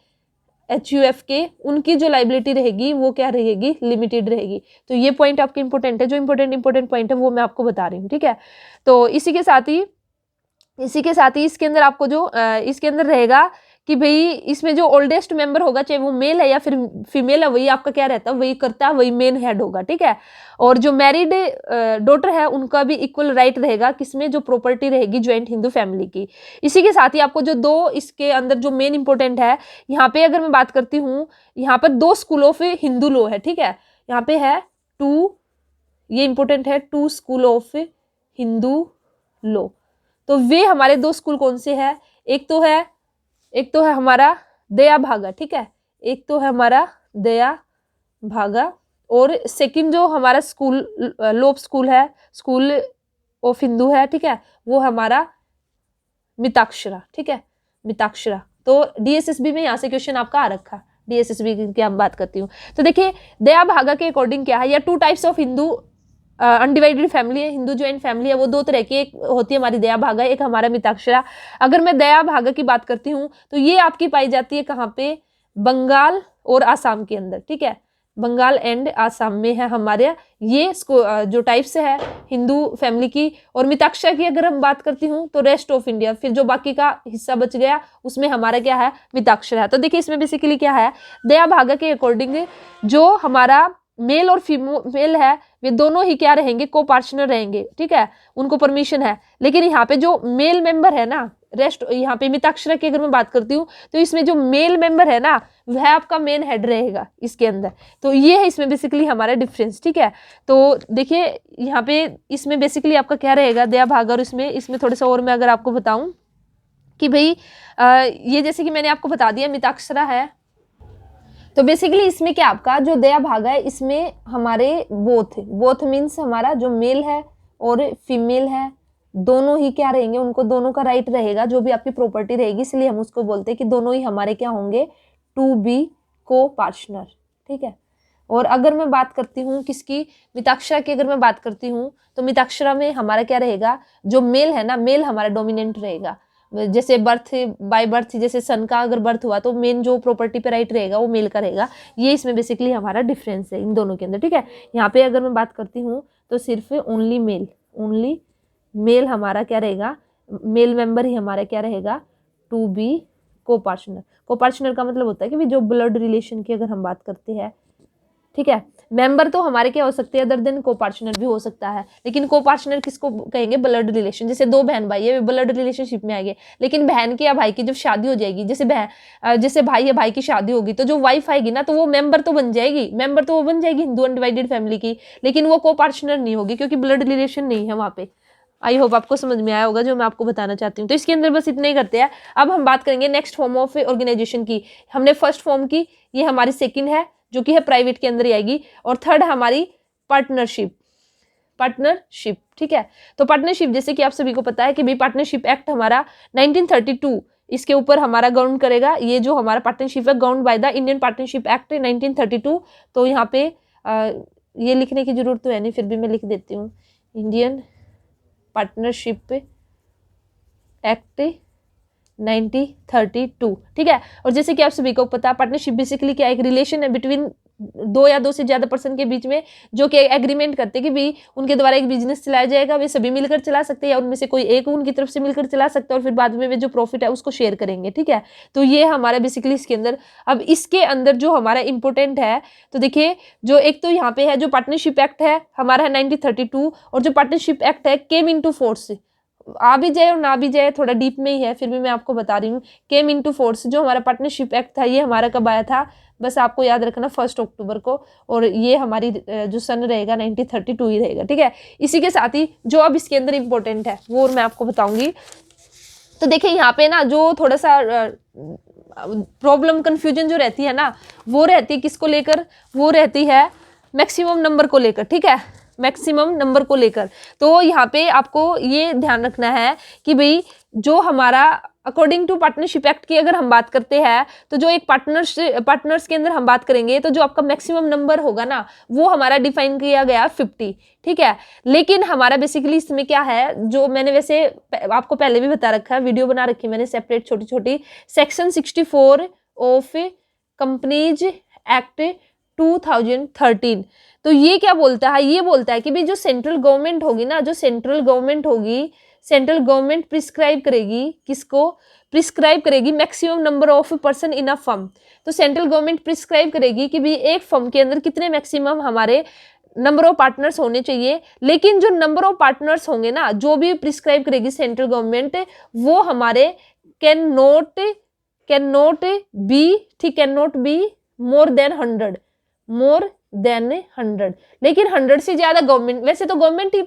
HUF के, उनकी जो लाइबिलिटी रहेगी वो क्या रहेगी, लिमिटेड रहेगी। तो ये पॉइंट आपके इंपॉर्टेंट है, जो इंपॉर्टेंट पॉइंट है वो मैं आपको बता रही हूँ, ठीक है। तो इसी के साथ ही इसके अंदर आपको जो इसके अंदर रहेगा कि भाई इसमें जो ओल्डेस्ट मेंबर होगा, चाहे वो मेल है या फिर फीमेल है, वही आपका क्या रहता है, वही करता है, वही मेन हेड होगा, ठीक है। और जो मैरिड डॉटर है उनका भी इक्वल राइट रहेगा, किसमें, जो प्रॉपर्टी रहेगी ज्वाइंट हिंदू फैमिली की। इसी के साथ ही आपको जो दो इसके अंदर जो मेन इंपॉर्टेंट है, यहाँ पे अगर मैं बात करती हूँ, यहाँ पर 2 स्कूल ऑफ हिंदू लॉ है, ठीक है। यहाँ पे है 2, ये इंपॉर्टेंट है, 2 स्कूल ऑफ हिंदू लॉ। तो वे हमारे 2 स्कूल कौन से हैं, एक तो है हमारा दया भागा, ठीक है, एक तो है हमारा दया भागा, और सेकंड जो हमारा स्कूल लोप स्कूल है, स्कूल ऑफ हिंदू है, ठीक है, वो हमारा मिताक्षरा, ठीक है, मिताक्षरा। तो डीएसएसबी में यहाँ से क्वेश्चन आपका आ रखा, डीएसएसबी की हम बात करती हूँ। तो देखिए दया भागा के अकॉर्डिंग क्या है, या 2 types of Hindu undivided family है, हिंदू ज्वाइंट फैमिली है, वो 2 तरह की, एक होती है हमारी दया भागा, एक हमारा मिताक्षरा। अगर मैं दया भागा की बात करती हूँ तो ये आपकी पाई जाती है कहाँ पे, बंगाल और आसाम के अंदर, ठीक है, बंगाल एंड आसाम में है हमारे ये जो टाइप्स है हिंदू फैमिली की। और मिताक्षरा की अगर हम बात करती हूँ तो रेस्ट ऑफ इंडिया, फिर जो बाकी का हिस्सा बच गया उसमें हमारा क्या है, मिताक्षरा है। तो देखिए इसमें बेसिकली क्या है, दया भागा के अकॉर्डिंग जो हमारा मेल और फीमेल है वे दोनों ही क्या रहेंगे, को पार्टनर रहेंगे, ठीक है, उनको परमिशन है। लेकिन यहाँ पे जो मेल मेंबर है ना, रेस्ट यहाँ पे मिताक्षरा की अगर मैं बात करती हूँ तो इसमें जो मेल मेंबर है ना वह आपका मेन हेड रहेगा इसके अंदर। तो ये है इसमें बेसिकली हमारा डिफरेंस, ठीक है। तो देखिए यहाँ पे इसमें बेसिकली आपका क्या रहेगा, दया भागा, और इसमें थोड़ा सा और मैं अगर आपको बताऊं कि भाई ये जैसे कि मैंने आपको बता दिया मिताक्षरा है, तो बेसिकली इसमें क्या आपका जो दया भागा है इसमें हमारे बोथ मीन्स हमारा जो मेल है और फीमेल है दोनों ही क्या रहेंगे, उनको दोनों का राइट रहेगा, जो भी आपकी प्रॉपर्टी रहेगी, इसलिए हम उसको बोलते हैं कि दोनों ही हमारे क्या होंगे, टू बी को पार्टनर, ठीक है। और अगर मैं बात करती हूँ किसकी, मिताक्षरा की अगर मैं बात करती हूँ तो मिताक्षरा में हमारा क्या रहेगा, जो मेल है ना, मेल हमारा डोमिनेंट रहेगा। जैसे बर्थ बाय बर्थ, जैसे सन का अगर बर्थ हुआ तो मेन जो प्रॉपर्टी पे राइट रहेगा वो मेल का रहेगा। ये इसमें बेसिकली हमारा डिफरेंस है इन दोनों के अंदर, ठीक है। यहाँ पे अगर मैं बात करती हूँ तो सिर्फ ओनली मेल हमारा क्या रहेगा, मेल मेंबर ही हमारा क्या रहेगा, टू बी को पार्टनर का मतलब होता है कि जो ब्लड रिलेशन की अगर हम बात करते हैं, ठीक है। मेंबर तो हमारे क्या हो सकते हैं, अदर देन को पार्टनर भी हो सकता है, लेकिन को पार्टनर किसको कहेंगे, ब्लड रिलेशन। जैसे 2 बहन भाई है, ब्लड रिलेशनशिप में आएंगे, लेकिन बहन की या भाई की जब शादी हो जाएगी, जैसे भाई या भाई की शादी होगी तो जो वाइफ आएगी ना, तो वो मेंबर तो बन जाएगी, हिंदू अनडिवाइडेड फैमिली की, लेकिन वो को पार्टनर नहीं होगी क्योंकि ब्लड रिलेशन नहीं है वहाँ पे। आई होप आपको समझ में आया होगा जो मैं आपको बताना चाहती हूँ। तो इसके अंदर बस इतना ही करते हैं। अब हम बात करेंगे नेक्स्ट फॉर्म ऑफ ऑर्गेनाइजेशन की। हमने फर्स्ट फॉर्म की, ये हमारी सेकंड है जो कि है प्राइवेट के अंदर ही आएगी, और थर्ड हमारी पार्टनरशिप, ठीक है। तो पार्टनरशिप जैसे कि आप सभी को पता है कि भाई पार्टनरशिप एक्ट हमारा 1932 इसके ऊपर हमारा गवर्न करेगा। ये जो हमारा पार्टनरशिप है govern by the Indian partnership act 1932। तो यहाँ पे ये लिखने की जरूरत तो है नहीं, फिर भी मैं लिख देती हूँ, इंडियन पार्टनरशिप एक्ट 1932, ठीक है। और जैसे कि आप सभी को पता है पार्टनरशिप बेसिकली क्या, एक रिलेशन है बिटवीन 2 या 2 से ज्यादा पर्सन के बीच में, जो कि एग्रीमेंट करते हैं कि भी उनके द्वारा एक बिजनेस चलाया जाएगा, वे सभी मिलकर चला सकते हैं या उनमें से कोई एक उनकी तरफ से मिलकर चला सकता है, और फिर बाद में वे जो प्रॉफिट है उसको शेयर करेंगे, ठीक है। तो ये हमारा बेसिकली इसके अंदर। अब इसके अंदर जो हमारा इंपॉर्टेंट है, तो देखिए जो एक तो यहाँ पे है जो पार्टनरशिप एक्ट है हमारा है 1932, और जो पार्टनरशिप एक्ट है केम इनटू फोर्स, आ भी जाए और ना भी जाए, थोड़ा डीप में ही है, फिर भी मैं आपको बता रही हूँ, केम इनटू फोर्स जो हमारा पार्टनरशिप एक्ट था, ये हमारा कब आया था, बस आपको याद रखना 1 अक्टूबर को, और ये हमारी जो सन रहेगा 1932 ही रहेगा, ठीक है। इसी के साथ ही जो अब इसके अंदर इंपॉर्टेंट है वो मैं आपको बताऊंगी। तो देखिए यहाँ पे ना जो थोड़ा सा प्रॉब्लम कंफ्यूजन जो रहती है ना, वो रहती है किसको लेकर, वो रहती है मैक्सिमम नंबर को लेकर, ठीक है, मैक्सिमम नंबर को लेकर। तो यहाँ पे आपको ये ध्यान रखना है कि भाई जो हमारा अकॉर्डिंग टू पार्टनरशिप एक्ट की अगर हम बात करते हैं, तो जो एक पार्टनर्स के अंदर हम बात करेंगे, तो जो आपका मैक्सिमम नंबर होगा ना वो हमारा डिफाइन किया गया 50, ठीक है। लेकिन हमारा बेसिकली इसमें क्या है, जो मैंने वैसे आपको पहले भी बता रखा है, वीडियो बना रखी मैंने सेपरेट छोटी छोटी, सेक्शन 64 ऑफ कंपनीज एक्ट 2013। तो ये क्या बोलता है, ये बोलता है कि भाई जो सेंट्रल गवर्नमेंट होगी ना, जो सेंट्रल गवर्नमेंट होगी सेंट्रल गवर्नमेंट प्रिस्क्राइब करेगी, किसको प्रिस्क्राइब करेगी, maximum number of person in a firm. तो सेंट्रल गवर्नमेंट प्रिस्क्राइब करेगी कि भी एक फर्म के अंदर कितने मैक्सिमम हमारे नंबर ऑफ पार्टनर्स होने चाहिए। लेकिन जो नंबर ऑफ पार्टनर्स होंगे ना, जो भी प्रिस्क्राइब करेगी सेंट्रल गवर्नमेंट, वो हमारे कैन नॉट बी, ठीक, can not be more than 100, लेकिन 100 से ज्यादा गवर्नमेंट, वैसे तो गवर्नमेंट ही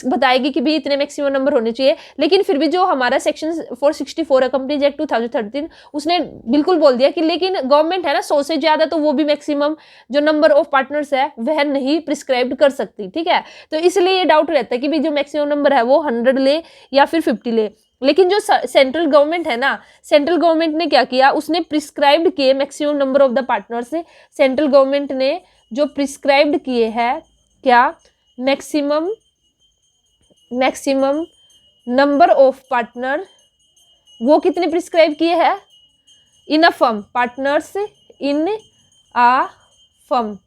बताएगी कि भी इतने मैक्सिमम नंबर होने चाहिए, लेकिन फिर भी जो हमारा सेक्शन 464 है कंपनीज एक्ट 2013, उसने बिल्कुल बोल दिया कि लेकिन गवर्नमेंट है ना 100 से ज्यादा, तो वो भी मैक्सिमम जो नंबर ऑफ पार्टनर्स है वह नहीं प्रिस्क्राइब कर सकती, ठीक है। तो इसलिए ये डाउट रहता है कि भी जो मैक्सिमम नंबर है वो 100 ले या फिर 50 ले। लेकिन जो सेंट्रल गवर्नमेंट है ना, सेंट्रल गवर्नमेंट ने क्या किया, उसने प्रिस्क्राइब्ड किए maximum number of the partners. Central government ने जो प्रिस्क्राइब्ड किए हैं क्या, मैक्सिमम नंबर ऑफ पार्टनर, वो कितने प्रिस्क्राइब किए हैं, in a firm, partners in a firm.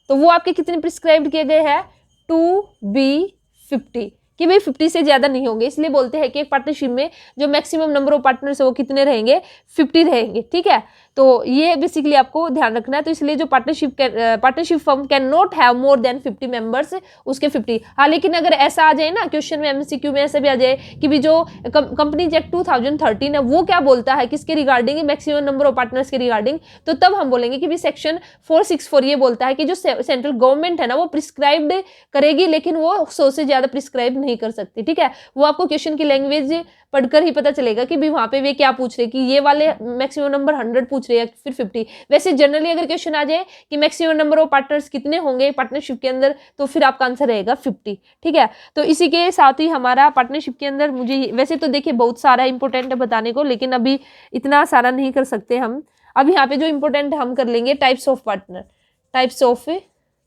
तो वो आपके कितने प्रिस्क्राइब किए गए हैं, 2B50, कि भाई 50 से ज्यादा नहीं होंगे। इसलिए बोलते हैं कि एक पार्टनरशिप में जो मैक्सिमम नंबर ऑफ पार्टनर्स है वो कितने रहेंगे, 50 रहेंगे, ठीक है। तो ये बेसिकली आपको ध्यान रखना है। तो इसलिए जो partnership firm can not have more than 50 members, उसके 50। हाँ, लेकिन अगर ऐसा आ जाए ना क्वेश्चन में, MCQ में ऐसा भी आ जाए कि भी जो कंपनीज एक्ट 2013 है वो क्या बोलता है, किसके regarding, maximum number of partners के रिगार्डिंग, तो तब हम बोलेंगे कि भी सेक्शन 464 ये बोलता है कि जो सेंट्रल गवर्नमेंट है ना वो प्रिस्क्राइब्ड करेगी, लेकिन वो 100 से ज्यादा प्रिस्क्राइब नहीं कर सकती, ठीक है। वो आपको क्वेश्चन की लैंग्वेज पढ़कर ही पता चलेगा कि भी वहां पे वे क्या पूछ रहे, कि ये वाले मैक्सिमम नंबर 100 पूछ रहे हैं फिर 50। वैसे जनरली अगर क्वेश्चन आ जाए कि मैक्सिमम नंबर ऑफ पार्टनर्स कितने होंगे पार्टनरशिप के अंदर, तो फिर आपका आंसर रहेगा 50, ठीक है। तो इसी के साथ ही हमारा पार्टनरशिप के अंदर, मुझे वैसे तो देखिए बहुत सारा इंपॉर्टेंट है बताने को, लेकिन अभी इतना सारा नहीं कर सकते हम। अब यहाँ पे जो इंपॉर्टेंट हम कर लेंगे टाइप्स ऑफ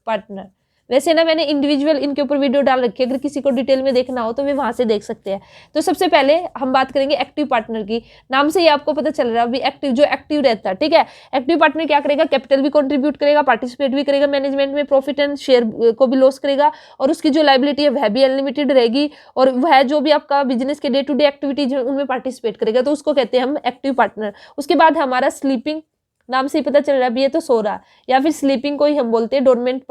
पार्टनर। वैसे ना मैंने इंडिविजुअल इनके ऊपर वीडियो डाल रखी है, अगर किसी को डिटेल में देखना हो तो वे वहां से देख सकते हैं। तो सबसे पहले हम बात करेंगे एक्टिव पार्टनर की। नाम से ही आपको पता चल रहा है अभी एक्टिव, जो एक्टिव रहता है, ठीक है। एक्टिव पार्टनर क्या करेगा, कैपिटल भी कंट्रीब्यूट करेगा, पार्टिसिपेट भी करेगा मैनेजमेंट में, प्रॉफिट एंड शेयर को भी लॉस करेगा, और उसकी जो लाइबिलिटी है वह भी अनलिमिटेड रहेगी, और वह जो भी आपका बिजनेस के डे टू डे एक्टिविटीज है उनमें पार्टिसिपेट करेगा, तो उसको कहते हैं हम एक्टिव पार्टनर। उसके बाद हमारा स्लीपिंग, नाम से ही पता चल रहा है अभी ये तो सो रहा, या फिर स्लीपिंग को ही हम बोलते हैं डोरमेंट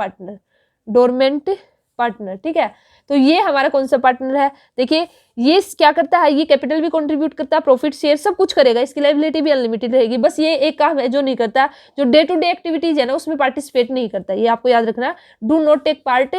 पार्टनर, ठीक है। तो ये हमारा कौन सा पार्टनर है, देखिए ये क्या करता है, ये कैपिटल भी कंट्रीब्यूट करता है, प्रॉफिट शेयर सब कुछ करेगा, इसकी लायबिलिटी भी अनलिमिटेड रहेगी। बस ये एक काम है जो नहीं करता, जो डे टू डे एक्टिविटीज है ना उसमें पार्टिसिपेट नहीं करता, ये आपको याद रखना, do not take part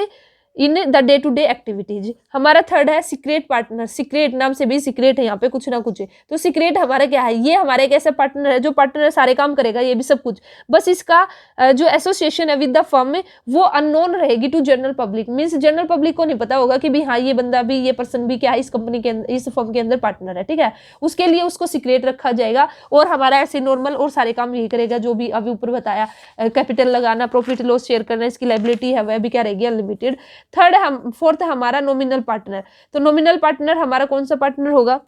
in the day to day activities. हमारा थर्ड है सीक्रेट पार्टनर। सीक्रेट, नाम से भी सीक्रेट है, यहाँ पे कुछ ना कुछ है। तो सीक्रेट हमारा क्या है, ये हमारा एक ऐसा पार्टनर है जो पार्टनर सारे काम करेगा, ये भी सब कुछ, बस इसका जो एसोसिएशन है विद द फर्म में वो अननोन रहेगी to general public. Means general public को नहीं पता होगा कि भी हाँ ये बंदा भी, ये पर्सन भी क्या है इस कंपनी के अंदर, इस फर्म के अंदर पार्टनर है, ठीक है। उसके लिए उसको सीक्रेट रखा जाएगा, और हमारा ऐसे नॉर्मल और सारे काम यही करेगा जो भी अभी ऊपर बताया, कैपिटल लगाना, प्रॉफिट लॉस शेयर करना, इसकी लायबिलिटी है वह भी क्या रहेगी, अनलिमिटेड। फोर्थ हमारा नॉमिनल पार्टनर। तो नॉमिनल पार्टनर हमारा कौन सा पार्टनर होगा,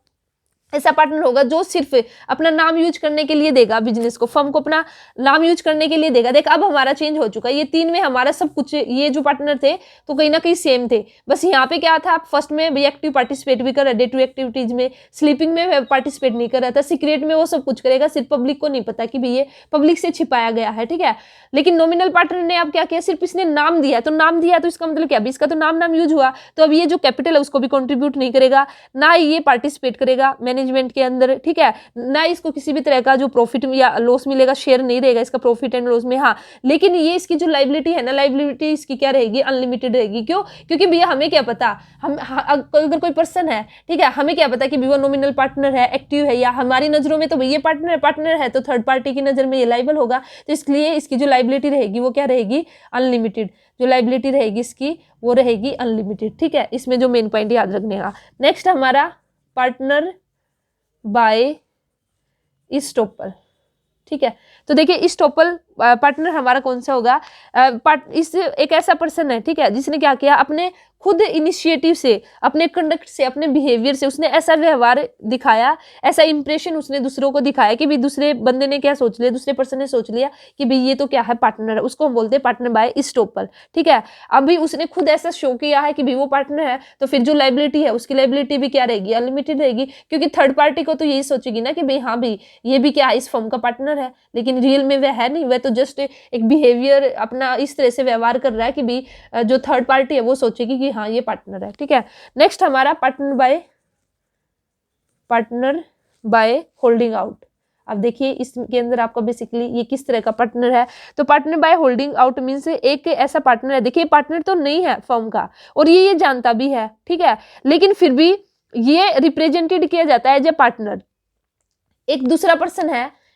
ऐसा पार्टनर होगा जो सिर्फ अपना नाम यूज करने के लिए देगा, बिजनेस को, फर्म को अपना नाम यूज करने के लिए देगा। देख अब हमारा चेंज हो चुका है, ये 3 में हमारा सब कुछ, ये जो पार्टनर थे तो कहीं ना कहीं सेम थे, बस यहाँ पे क्या था, फर्स्ट में भी एक्टिव पार्टिसिपेट भी कर रहा है डे टू एक्टिविटीज में, स्लीपिंग में पार्टिसिपेट नहीं कर रहा था, सीक्रेट में वो सब कुछ करेगा, सिर्फ पब्लिक को नहीं पता कि भी ये पब्लिक से छिपाया गया है, ठीक है। लेकिन नॉमिनल पार्टनर ने अब क्या किया, सिर्फ इसने नाम दिया, तो नाम दिया तो इसका मतलब क्या, इसका तो नाम यूज हुआ, तो अब ये जो कैपिटल है उसको भी कॉन्ट्रीब्यूट नहीं करेगा, ना ये पार्टिसिपेट करेगा मैनेजमेंट के अंदर, ठीक है, ना इसको किसी भी तरह का जो प्रॉफिट या लॉस मिलेगा, शेयर नहीं रहेगा इसका प्रॉफिट एंड लॉस में। हाँ, लेकिन ये इसकी जो लायबिलिटी है ना, लायबिलिटी इसकी क्या रहेगी, अनलिमिटेड रहेगी। क्यों, क्योंकि भैया हमें क्या पता, हम अगर कोई पर्सन है, ठीक है, हमें क्या पता कि वो नॉमिनल पार्टनर है, एक्टिव है, या हमारी नजरों में तो ये पार्टनर है, तो थर्ड पार्टी की नजर में ये लायबल होगा, तो इसलिए इसकी जो लायबिलिटी रहेगी वो क्या रहेगी, अनलिमिटेड। जो लायबिलिटी रहेगी इसकी वो रहेगी अनलिमिटेड, ठीक है। इसमें जो मेन पॉइंट याद रखने का। नेक्स्ट हमारा पार्टनर बाय इस्टॉपल, ठीक है। तो देखिए इस्टॉपल पार्टनर हमारा कौन सा होगा, इस एक ऐसा पर्सन है, ठीक है, जिसने क्या किया, अपने खुद इनिशिएटिव से, अपने कंडक्ट से, अपने बिहेवियर से उसने ऐसा व्यवहार दिखाया, ऐसा इंप्रेशन उसने दूसरों को दिखाया कि भी दूसरे बंदे ने क्या सोच लिया, दूसरे पर्सन ने सोच लिया कि भाई ये तो क्या है, पार्टनर है, उसको हम बोलते हैं पार्टनर बाय इस्टॉपल, ठीक है। अभी उसने खुद ऐसा शो किया है कि भी वो पार्टनर है, तो फिर जो लाइबिलिटी है उसकी लाइबिलिटी भी क्या रहेगी, अनलिमिटेड रहेगी, क्योंकि थर्ड पार्टी को तो यही सोचेगी ना कि भाई हाँ भाई ये भी क्या है, इस फर्म का पार्टनर है, लेकिन रियल में वह है नहीं, वह तो जस्ट एक बिहेवियर अपना इस तरह से व्यवहार कर रहा है कि भाई जो थर्ड पार्टी है वो सोचेगी कि हाँ ये पार्टनर है, ठीक है। नेक्स्ट हमारा पार्टनर बाय होल्डिंग आउट। अब देखिए इसके अंदर आपका बेसिकली ये किस तरह का पार्टनर है, तो partner by holding out means एक ऐसा पार्टनर है, देखिए पार्टनर तो नहीं है फर्म का और ये जानता भी है, ठीक है, लेकिन फिर भी ये रिप्रेजेंटेड किया जाता है एज ए पार्टनर। एक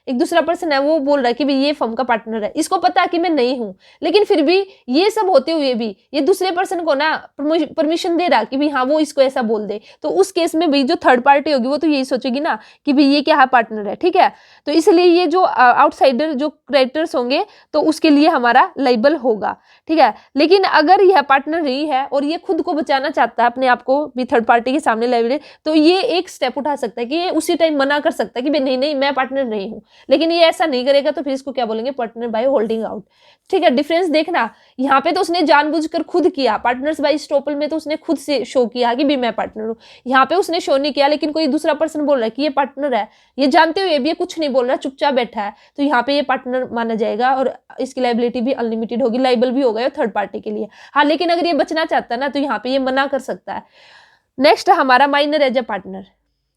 दूसरा पर्सन है वो बोल रहा है कि भाई ये फर्म का पार्टनर है, इसको पता है कि मैं नहीं हूं, लेकिन फिर भी ये सब होते हुए भी ये दूसरे पर्सन को ना परमिशन दे रहा कि भाई हाँ वो इसको ऐसा बोल दे, तो उस केस में भाई जो थर्ड पार्टी होगी वो तो यही सोचेगी ना कि भाई ये क्या है, पार्टनर है, ठीक है। तो इसलिए ये जो आउटसाइडर जो क्रेडिटर्स होंगे तो उसके लिए हमारा लाइबल होगा, ठीक है। लेकिन अगर यह पार्टनर नहीं है और ये खुद को बचाना चाहता है अपने आप को भी थर्ड पार्टी के सामने लाइबल, तो ये एक स्टेप उठा सकता है कि ये उसी टाइम मना कर सकता है कि भाई नहीं मैं पार्टनर नहीं हूं, लेकिन ये ऐसा नहीं करेगा तो फिर इसको क्या बोलेंगे, पार्टनर बाय होल्डिंग आउट, ठीक है। डिफरेंस देखना, यहाँ पे तो उसने जानबूझकर खुद किया, पार्टनर्स बाय इस्टॉपल में तो उसने खुद से शो किया कि भी मैं पार्टनर हूँ, यहाँ पे उसने शो नहीं किया, लेकिन कोई दूसरा पर्सन बोल रहा है कि ये पार्टनर है, ये जानते हुए भी ये कुछ नहीं बोल रहा, चुपचाप बैठा है, तो यहाँ पे ये पार्टनर माना जाएगा और इसकी लाइबिलिटी भी अनलिमिटेड होगी, लाइबल भी होगा थर्ड पार्टी के लिए। हाँ लेकिन अगर ये बचना चाहता है ना तो यहाँ पे ये मना कर सकता है। नेक्स्ट हमारा माइनर एज ए पार्टनर,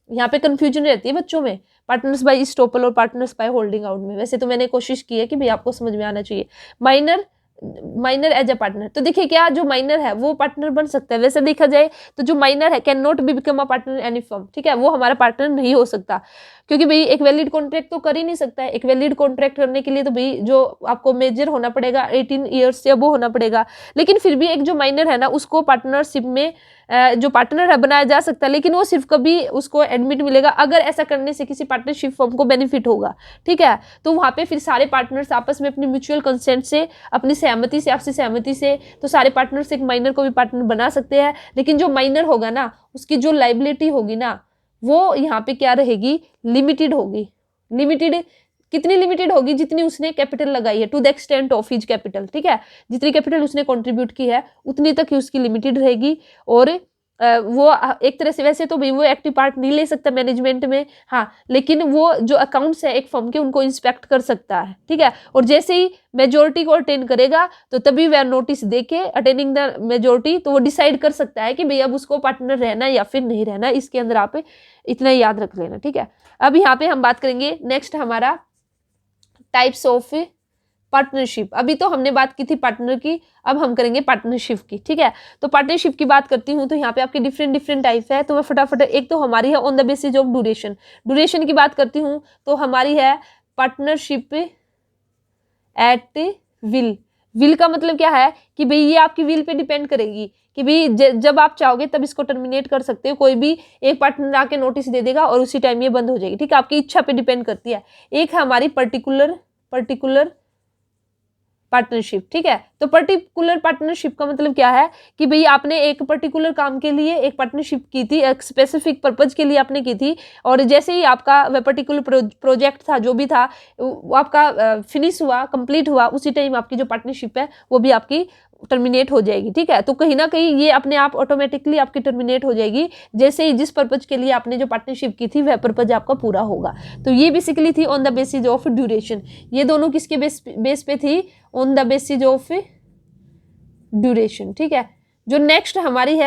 यहाँ पे कंफ्यूजन रहती है बच्चों में पार्टनर्स बाय इस्टॉपल और पार्टनर्स बाय होल्डिंग आउट में, वैसे तो मैंने कोशिश की है कि भाई आपको समझ में आना चाहिए। माइनर एज ए पार्टनर, तो देखिए क्या जो माइनर है वो पार्टनर बन सकता है, वैसे देखा जाए तो जो माइनर है can not be become a partner any firm, ठीक है, वो हमारा पार्टनर नहीं हो सकता, क्योंकि भाई एक वैलिड कॉन्ट्रैक्ट तो कर ही नहीं सकता है। एक वैलिड कॉन्ट्रैक्ट करने के लिए तो भाई जो आपको मेजर होना पड़ेगा 18 ईयर्स से वो होना पड़ेगा, लेकिन फिर भी एक जो माइनर है ना उसको पार्टनरशिप में जो पार्टनर है बनाया जा सकता है, लेकिन वो सिर्फ कभी उसको एडमिट मिलेगा अगर ऐसा करने से किसी पार्टनरशिप फर्म को बेनिफिट होगा, ठीक है। तो वहाँ पे फिर सारे पार्टनर्स आपस में अपनी म्यूचुअल कंसेंट से, अपनी सहमति से, आपसी सहमति से, तो सारे पार्टनर्स एक माइनर को भी पार्टनर बना सकते हैं, लेकिन जो माइनर होगा ना उसकी जो लाइबिलिटी होगी ना वो यहाँ पे क्या रहेगी, लिमिटेड होगी। लिमिटेड कितनी लिमिटेड होगी, जितनी उसने कैपिटल लगाई है, to the extent of his capital, ठीक है, जितनी कैपिटल उसने कंट्रीब्यूट की है उतनी तक ही उसकी लिमिटेड रहेगी। और वो एक तरह से वैसे तो भाई वो एक्टिव पार्ट नहीं ले सकता मैनेजमेंट में, हाँ, लेकिन वो जो अकाउंट्स है एक फर्म के उनको इंस्पेक्ट कर सकता है, ठीक है। और जैसे ही मेजोरिटी को अटेन करेगा तो तभी वह नोटिस देके अटेनिंग द मेजोरिटी तो वो डिसाइड कर सकता है कि भाई अब उसको पार्टनर रहना या फिर नहीं रहना। इसके अंदर आप इतना याद रख लेना, ठीक है। अब यहाँ पे हम बात करेंगे नेक्स्ट हमारा टाइप्स ऑफ पार्टनरशिप। अभी तो हमने बात की थी पार्टनर की, अब हम करेंगे पार्टनरशिप की, ठीक है। तो पार्टनरशिप की बात करती हूँ तो यहाँ पे आपकी डिफरेंट टाइप है, तो मैं फटाफट, एक तो हमारी है on the basis of duration की बात करती हूँ तो हमारी है पार्टनरशिप एट विल का मतलब क्या है कि भाई ये आपकी विल पे डिपेंड करेगी कि भाई जब आप चाहोगे तब इसको टर्मिनेट कर सकते हो, कोई भी एक पार्टनर आके नोटिस दे देगा और उसी टाइम ये बंद हो जाएगी, ठीक है, आपकी इच्छा पे डिपेंड करती है। एक है हमारी पर्टिकुलर पार्टनरशिप, ठीक है। तो पर्टिकुलर पार्टनरशिप का मतलब क्या है कि भाई आपने एक पर्टिकुलर काम के लिए एक पार्टनरशिप की थी, एक स्पेसिफिक पर्पज के लिए आपने की थी, और जैसे ही आपका वह पर्टिकुलर प्रोजेक्ट था जो भी था वो आपका फिनिश हुआ, कंप्लीट हुआ, उसी टाइम आपकी जो पार्टनरशिप है वो भी आपकी टर्मिनेट हो जाएगी, ठीक है। तो कहीं ना कहीं ये अपने आप ऑटोमेटिकली आपकी टर्मिनेट हो जाएगी जैसे ही जिस पर्पज के लिए आपने जो पार्टनरशिप की थी वह पर्पज आपका पूरा होगा। तो ये बेसिकली थी on the basis of duration. ये दोनों किसके बेस पे थी, on the basis of duration, ठीक है। जो नेक्स्ट हमारी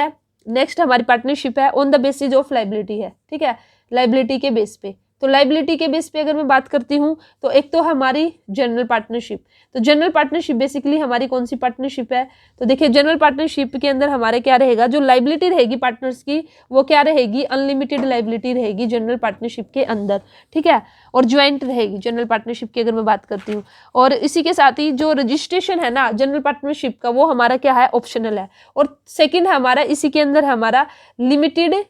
पार्टनरशिप है on the basis of liability है, ठीक है, लाइबिलिटी के बेस पे। तो लाइबिलिटी के बेस पे अगर मैं बात करती हूँ तो एक तो हमारी जनरल पार्टनरशिप। तो जनरल पार्टनरशिप बेसिकली हमारी कौन सी पार्टनरशिप है, तो देखिए जनरल पार्टनरशिप के अंदर हमारे क्या रहेगा, जो लाइबिलिटी रहेगी पार्टनर्स की वो क्या रहेगी, अनलिमिटेड लाइबिलिटी रहेगी जनरल पार्टनरशिप के अंदर, ठीक है। और ज्वाइंट रहेगी जनरल पार्टनरशिप की अगर मैं बात करती हूँ। और इसी के साथ ही जो रजिस्ट्रेशन है ना जनरल पार्टनरशिप का वो हमारा क्या है, ऑप्शनल है। और सेकेंड हमारा इसी के अंदर हमारा लिमिटेड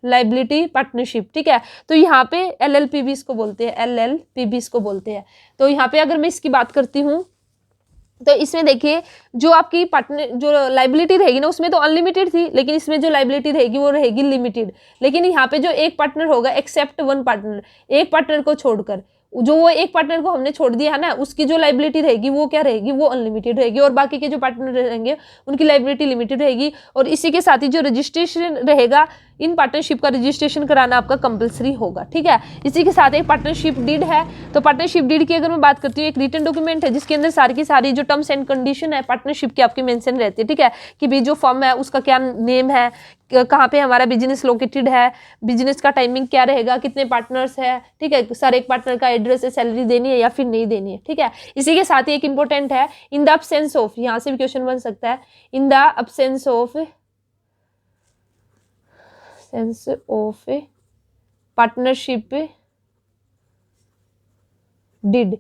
लाइबिलिटी पार्टनरशिप, ठीक है। तो यहाँ पे LLPB इसको बोलते हैं, LLPB इसको बोलते हैं। तो यहाँ पे अगर मैं इसकी बात करती हूँ तो इसमें देखिए जो आपकी पार्टनर जो लाइबिलिटी रहेगी ना उसमें तो अनलिमिटेड थी, लेकिन इसमें जो लाइबिलिटी रहेगी वो रहेगी लिमिटेड। लेकिन यहाँ पे जो एक पार्टनर होगा, एक्सेप्ट वन पार्टनर, एक पार्टनर को छोड़कर, जो वो एक पार्टनर को हमने छोड़ दिया है ना, उसकी जो लाइबिलिटी रहेगी वो क्या रहेगी, वो अनलिमिटेड रहेगी, और बाकी के जो पार्टनर रहेंगे उनकी लाइबिलिटी लिमिटेड रहेगी। और इसी के साथ ही जो रजिस्ट्रेशन रहेगा, इन पार्टनरशिप का रजिस्ट्रेशन कराना आपका कंपलसरी होगा, ठीक है। इसी के साथ एक पार्टनरशिप डीड है। तो पार्टनरशिप डीड की अगर मैं बात करती हूँ, एक रिटन डॉक्यूमेंट है जिसके अंदर सारी की सारी जो टर्म्स एंड कंडीशन है पार्टनरशिप की आपकी मेंशन रहती है, ठीक है, कि भाई जो फर्म है उसका क्या नेम है, कहाँ पे हमारा बिजनेस लोकेटेड है, बिजनेस का टाइमिंग क्या रहेगा, कितने पार्टनर्स है, ठीक है, सर एक पार्टनर का एड्रेस है, सैलरी देनी है या फिर नहीं देनी है, ठीक है। इसी के साथ ही एक इंपॉर्टेंट है, इन द अब्सेंस ऑफ, यहाँ से भी क्वेश्चन बन सकता है, in the absence of partnership did.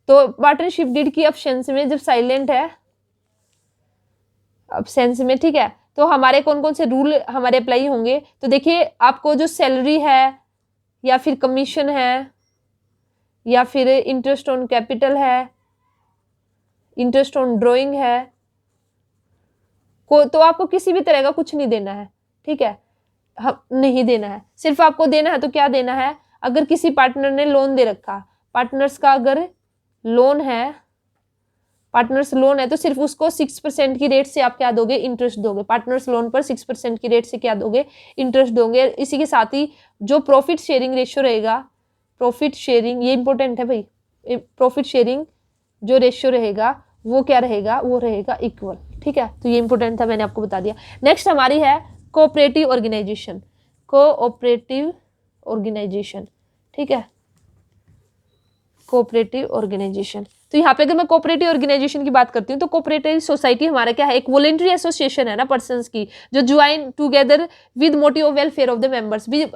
तो पार्टनरशिप डिड की अब्सेंस में, जब साइलेंट है अब्सेंस में, ठीक है, तो हमारे कौन कौन से रूल हमारे अप्लाई होंगे। तो देखिए आपको जो सैलरी है या फिर कमीशन है या फिर इंटरेस्ट ऑन कैपिटल है, इंटरेस्ट ऑन ड्राइंग है, तो आपको किसी भी तरह का कुछ नहीं देना है, ठीक है, नहीं देना है। सिर्फ आपको देना है तो क्या देना है, अगर किसी पार्टनर ने लोन दे रखा, पार्टनर्स का अगर लोन है, पार्टनर्स लोन है तो सिर्फ उसको 6% की रेट से आप क्या दोगे, इंटरेस्ट दोगे। पार्टनर्स लोन पर 6% की रेट से क्या दोगे, इंटरेस्ट दोगे। इसी के साथ ही जो प्रॉफिट शेयरिंग रेशियो रहेगा, प्रॉफिट शेयरिंग, ये इंपॉर्टेंट है भाई, प्रॉफिट शेयरिंग जो रेशियो रहेगा वो क्या रहेगा, वो रहेगा इक्वल, ठीक है। तो ये इंपॉर्टेंट था, मैंने आपको बता दिया। नेक्स्ट हमारी है कोऑपरेटिव ऑर्गेनाइजेशन, कोऑपरेटिव ऑर्गेनाइजेशन, ठीक है, कोऑपरेटिव ऑर्गेनाइजेशन। तो यहाँ पे अगर मैं कोऑपरेटिव ऑर्गेनाइजेशन की बात करती हूँ तो कोऑपरेटिव सोसाइटी हमारा क्या है, एक वॉलंटरी एसोसिएशन है ना पर्सन्स की, जो join together with motive of welfare of the members. भी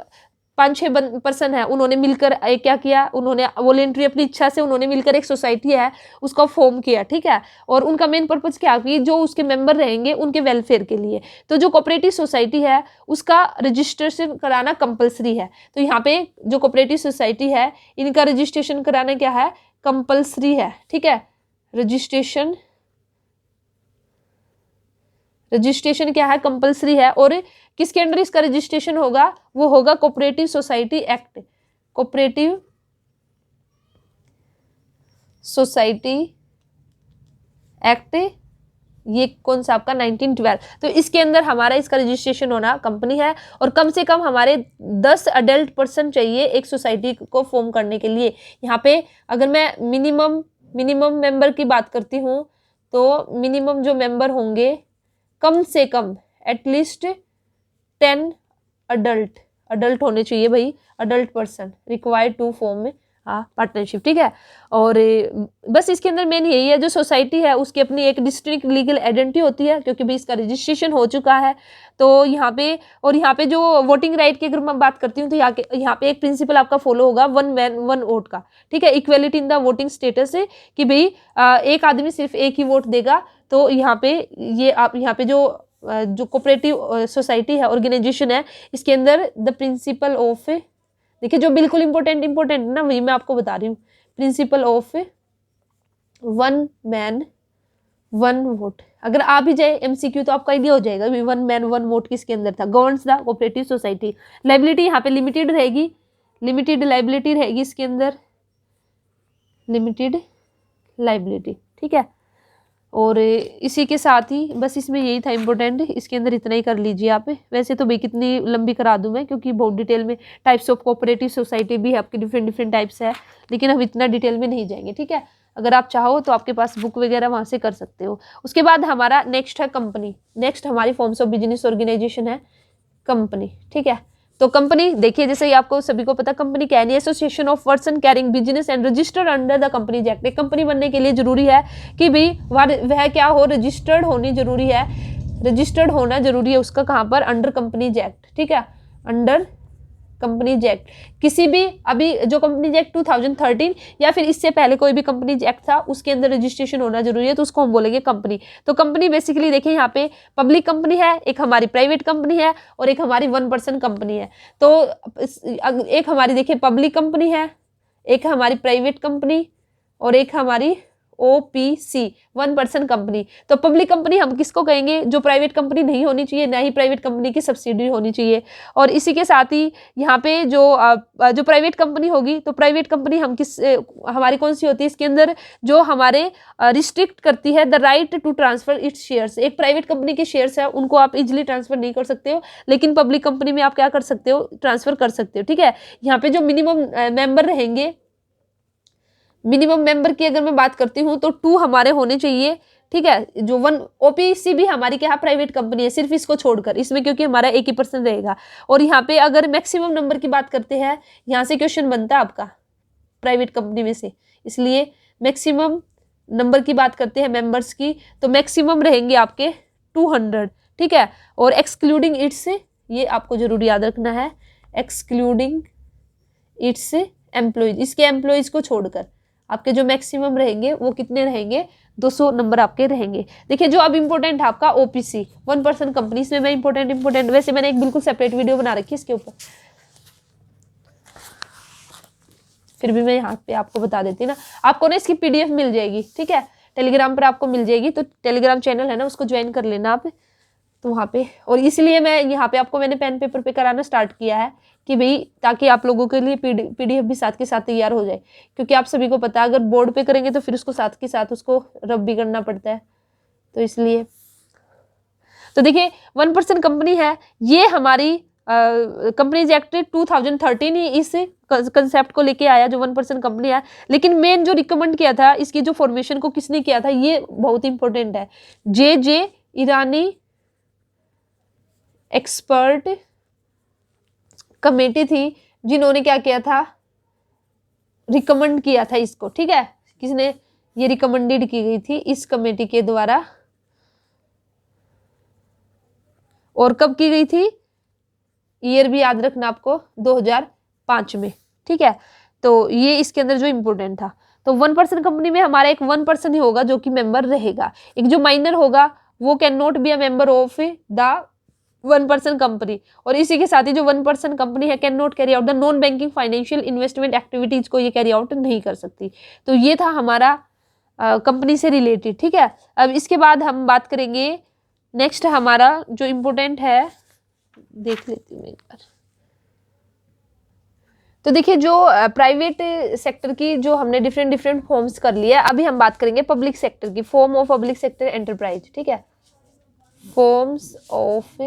5-6 पर्सन है, उन्होंने मिलकर एक क्या किया, उन्होंने वॉलंटरी अपनी इच्छा से उन्होंने मिलकर एक सोसाइटी है उसका फॉर्म किया, ठीक है। और उनका मेन पर्पज क्या है, जो उसके मेंबर रहेंगे उनके वेलफेयर के लिए। तो जो कोऑपरेटिव सोसाइटी है उसका रजिस्ट्रेशन कराना कंपलसरी है। तो यहाँ पे जो कोऑपरेटिव सोसाइटी है इनका रजिस्ट्रेशन कराना क्या है, कंपलसरी है, ठीक है। रजिस्ट्रेशन क्या है, कंपलसरी है। और किसके अंडर इसका रजिस्ट्रेशन होगा, वो होगा cooperative society act, cooperative society act, ये कौन सा आपका 1912। तो इसके अंदर हमारा इसका रजिस्ट्रेशन होना कंपनी है, और कम से कम हमारे 10 अडल्ट पर्सन चाहिए एक सोसाइटी को फॉर्म करने के लिए। यहाँ पे अगर मैं मिनिमम मेंबर की बात करती हूँ तो मिनिमम जो मेंबर होंगे कम से कम एटलीस्ट 10 अडल्ट होने चाहिए भाई, adult person required to form partnership, ठीक है। और बस इसके अंदर मेन यही है, जो सोसाइटी है उसकी अपनी एक डिस्ट्रिक्ट लीगल आइडेंटिटी होती है, क्योंकि भाई इसका रजिस्ट्रेशन हो चुका है। तो यहाँ पे, और यहाँ पे जो वोटिंग राइट की अगर मैं बात करती हूँ तो यहाँ पे एक प्रिंसिपल आपका फॉलो होगा, 1 मैन 1 वोट का, ठीक है। Equality in the voting status है कि भाई एक आदमी सिर्फ एक ही वोट देगा। तो यहाँ पे ये आप यहाँ पे जो कोऑपरेटिव सोसाइटी है, ऑर्गेनाइजेशन है, इसके अंदर द प्रिंसिपल ऑफ, देखिए जो बिल्कुल इंपॉर्टेंट ना वही मैं आपको बता रही हूँ, प्रिंसिपल ऑफ 1 मैन 1 वोट। अगर आ भी जाए MCQ तो आपका आइडिया हो जाएगा 1 मैन 1 वोट किसके अंदर था, governs the cooperative society. Liability यहाँ पे लिमिटेड रहेगी, लिमिटेड लाइबिलिटी रहेगी इसके अंदर, लिमिटेड लाइबिलिटी, ठीक है। और इसी के साथ ही बस इसमें यही था इम्पोर्टेंट, इसके अंदर इतना ही कर लीजिए आप। वैसे तो भाई कितनी लंबी करा दूं मैं, क्योंकि बहुत डिटेल में टाइप्स ऑफ कोऑपरेटिव सोसाइटी भी आपके डिफरेंट टाइप्स है, लेकिन हम इतना डिटेल में नहीं जाएंगे, ठीक है। अगर आप चाहो तो आपके पास बुक वगैरह वहाँ से कर सकते हो। उसके बाद हमारा नेक्स्ट है कंपनी। नेक्स्ट हमारी फॉर्म्स ऑफ बिजनेस ऑर्गेनाइजेशन है कंपनी, ठीक है। तो कंपनी देखिए, जैसे ही आपको सभी को पता कंपनी क्या है, association of person carrying business and registered under the companies act. Company बनने के लिए जरूरी है कि भाई वह क्या हो, रजिस्टर्ड होनी जरूरी है, रजिस्टर्ड होना जरूरी है उसका, कहाँ पर, अंडर कंपनीज एक्ट, ठीक है, अंडर कंपनीज एक्ट, किसी भी अभी जो कंपनीज एक्ट 2013 या फिर इससे पहले कोई भी कंपनीज एक्ट था उसके अंदर रजिस्ट्रेशन होना जरूरी है, तो उसको हम बोलेंगे कंपनी। तो कंपनी बेसिकली देखिए यहाँ पे पब्लिक कंपनी है, एक हमारी प्राइवेट कंपनी है और एक हमारी 1% कंपनी है। तो एक हमारी देखिए पब्लिक कंपनी है, एक हमारी प्राइवेट कंपनी और एक हमारी OPC 1% कंपनी। तो पब्लिक कंपनी हम किसको कहेंगे, जो प्राइवेट कंपनी नहीं होनी चाहिए, ना ही प्राइवेट कंपनी की सब्सिडी होनी चाहिए। और इसी के साथ ही यहाँ पे जो प्राइवेट कंपनी होगी, तो प्राइवेट कंपनी हम हमारी कौन सी होती है, इसके अंदर जो हमारे रिस्ट्रिक्ट करती है the right to transfer its shares. एक प्राइवेट कंपनी के शेयर्स है उनको आप इजिली ट्रांसफर नहीं कर सकते हो, लेकिन पब्लिक कंपनी में आप क्या कर सकते हो, ट्रांसफर कर सकते हो। ठीक है, यहाँ पे जो मिनिमम मेंबर रहेंगे, मिनिमम मेंबर की अगर मैं बात करती हूँ तो 2 हमारे होने चाहिए। ठीक है, जो 1 OPC भी हमारी क्या प्राइवेट कंपनी है, सिर्फ इसको छोड़कर, इसमें क्योंकि हमारा 1% रहेगा। और यहाँ पे अगर मैक्सिमम नंबर की बात करते हैं, यहाँ से क्वेश्चन बनता है आपका प्राइवेट कंपनी में से, इसलिए मैक्सिमम नंबर की बात करते हैं मेंबर्स की, तो मैक्सिमम रहेंगे आपके 200। ठीक है, और एक्सक्लूडिंग इट्स, ये आपको जरूर याद रखना है, एक्सक्लूडिंग इट्स एम्प्लॉयज, इसके एम्प्लॉयज को छोड़कर आपके जो मैक्सिमम रहेंगे वो कितने रहेंगे, 200 नंबर आपके रहेंगे। देखिए जो अब इंपॉर्टेंट है आपका OPC 1% कंपनी, इसमें मैं इंपॉर्टेंट वैसे मैंने एक बिल्कुल सेपरेट वीडियो बना रखी है इसके ऊपर, फिर भी मैं यहाँ पे आपको बता देती ना, आपको ना इसकी PDF मिल जाएगी। ठीक है, टेलीग्राम पर आपको मिल जाएगी, तो टेलीग्राम चैनल है ना उसको ज्वाइन कर लेना आप, तो वहाँ पे। और इसलिए मैं यहाँ पे आपको मैंने पेन पेपर पे कराना स्टार्ट किया है कि भाई ताकि आप लोगों के लिए PDF भी साथ के साथ तैयार हो जाए, क्योंकि आप सभी को पता है अगर बोर्ड पे करेंगे तो फिर उसको साथ के साथ उसको रब भी करना पड़ता है, तो इसलिए। तो देखिए 1% कंपनी है, ये हमारी कंपनीज एक्ट 2013 ही इस कंसेप्ट को लेके आया जो 1% कंपनी है। लेकिन मेन जो रिकमेंड किया था इसकी जो फॉर्मेशन को किसने किया था, ये बहुत इंपॉर्टेंट है, JJ ईरानी एक्सपर्ट कमेटी थी जिन्होंने क्या किया था, रिकमेंड किया था इसको। ठीक है, किसने, ये रिकमेंडेड की गई थी इस कमेटी के द्वारा, और कब की गई थी, ईयर भी याद रखना आपको, 2005 में। ठीक है, तो ये इसके अंदर जो इंपॉर्टेंट था, तो 1% कंपनी में हमारा एक 1% ही होगा जो कि मेंबर रहेगा, एक जो माइनर होगा वो can not be a member of the 1% company. और इसी के साथ ही जो 1% कंपनी है can not carry out the non banking financial investment activities को ये कैरी आउट नहीं कर सकती। तो ये था हमारा कंपनी से रिलेटेड। ठीक है, अब इसके बाद हम बात करेंगे नेक्स्ट हमारा जो इम्पोर्टेंट है, देख लेती हूँ एक बार। तो देखिए जो प्राइवेट सेक्टर की जो हमने डिफरेंट फॉर्म्स कर लिया, अभी हम बात करेंगे पब्लिक सेक्टर की, form of public sector enterprise. ठीक है, फॉर्म्स ऑफ,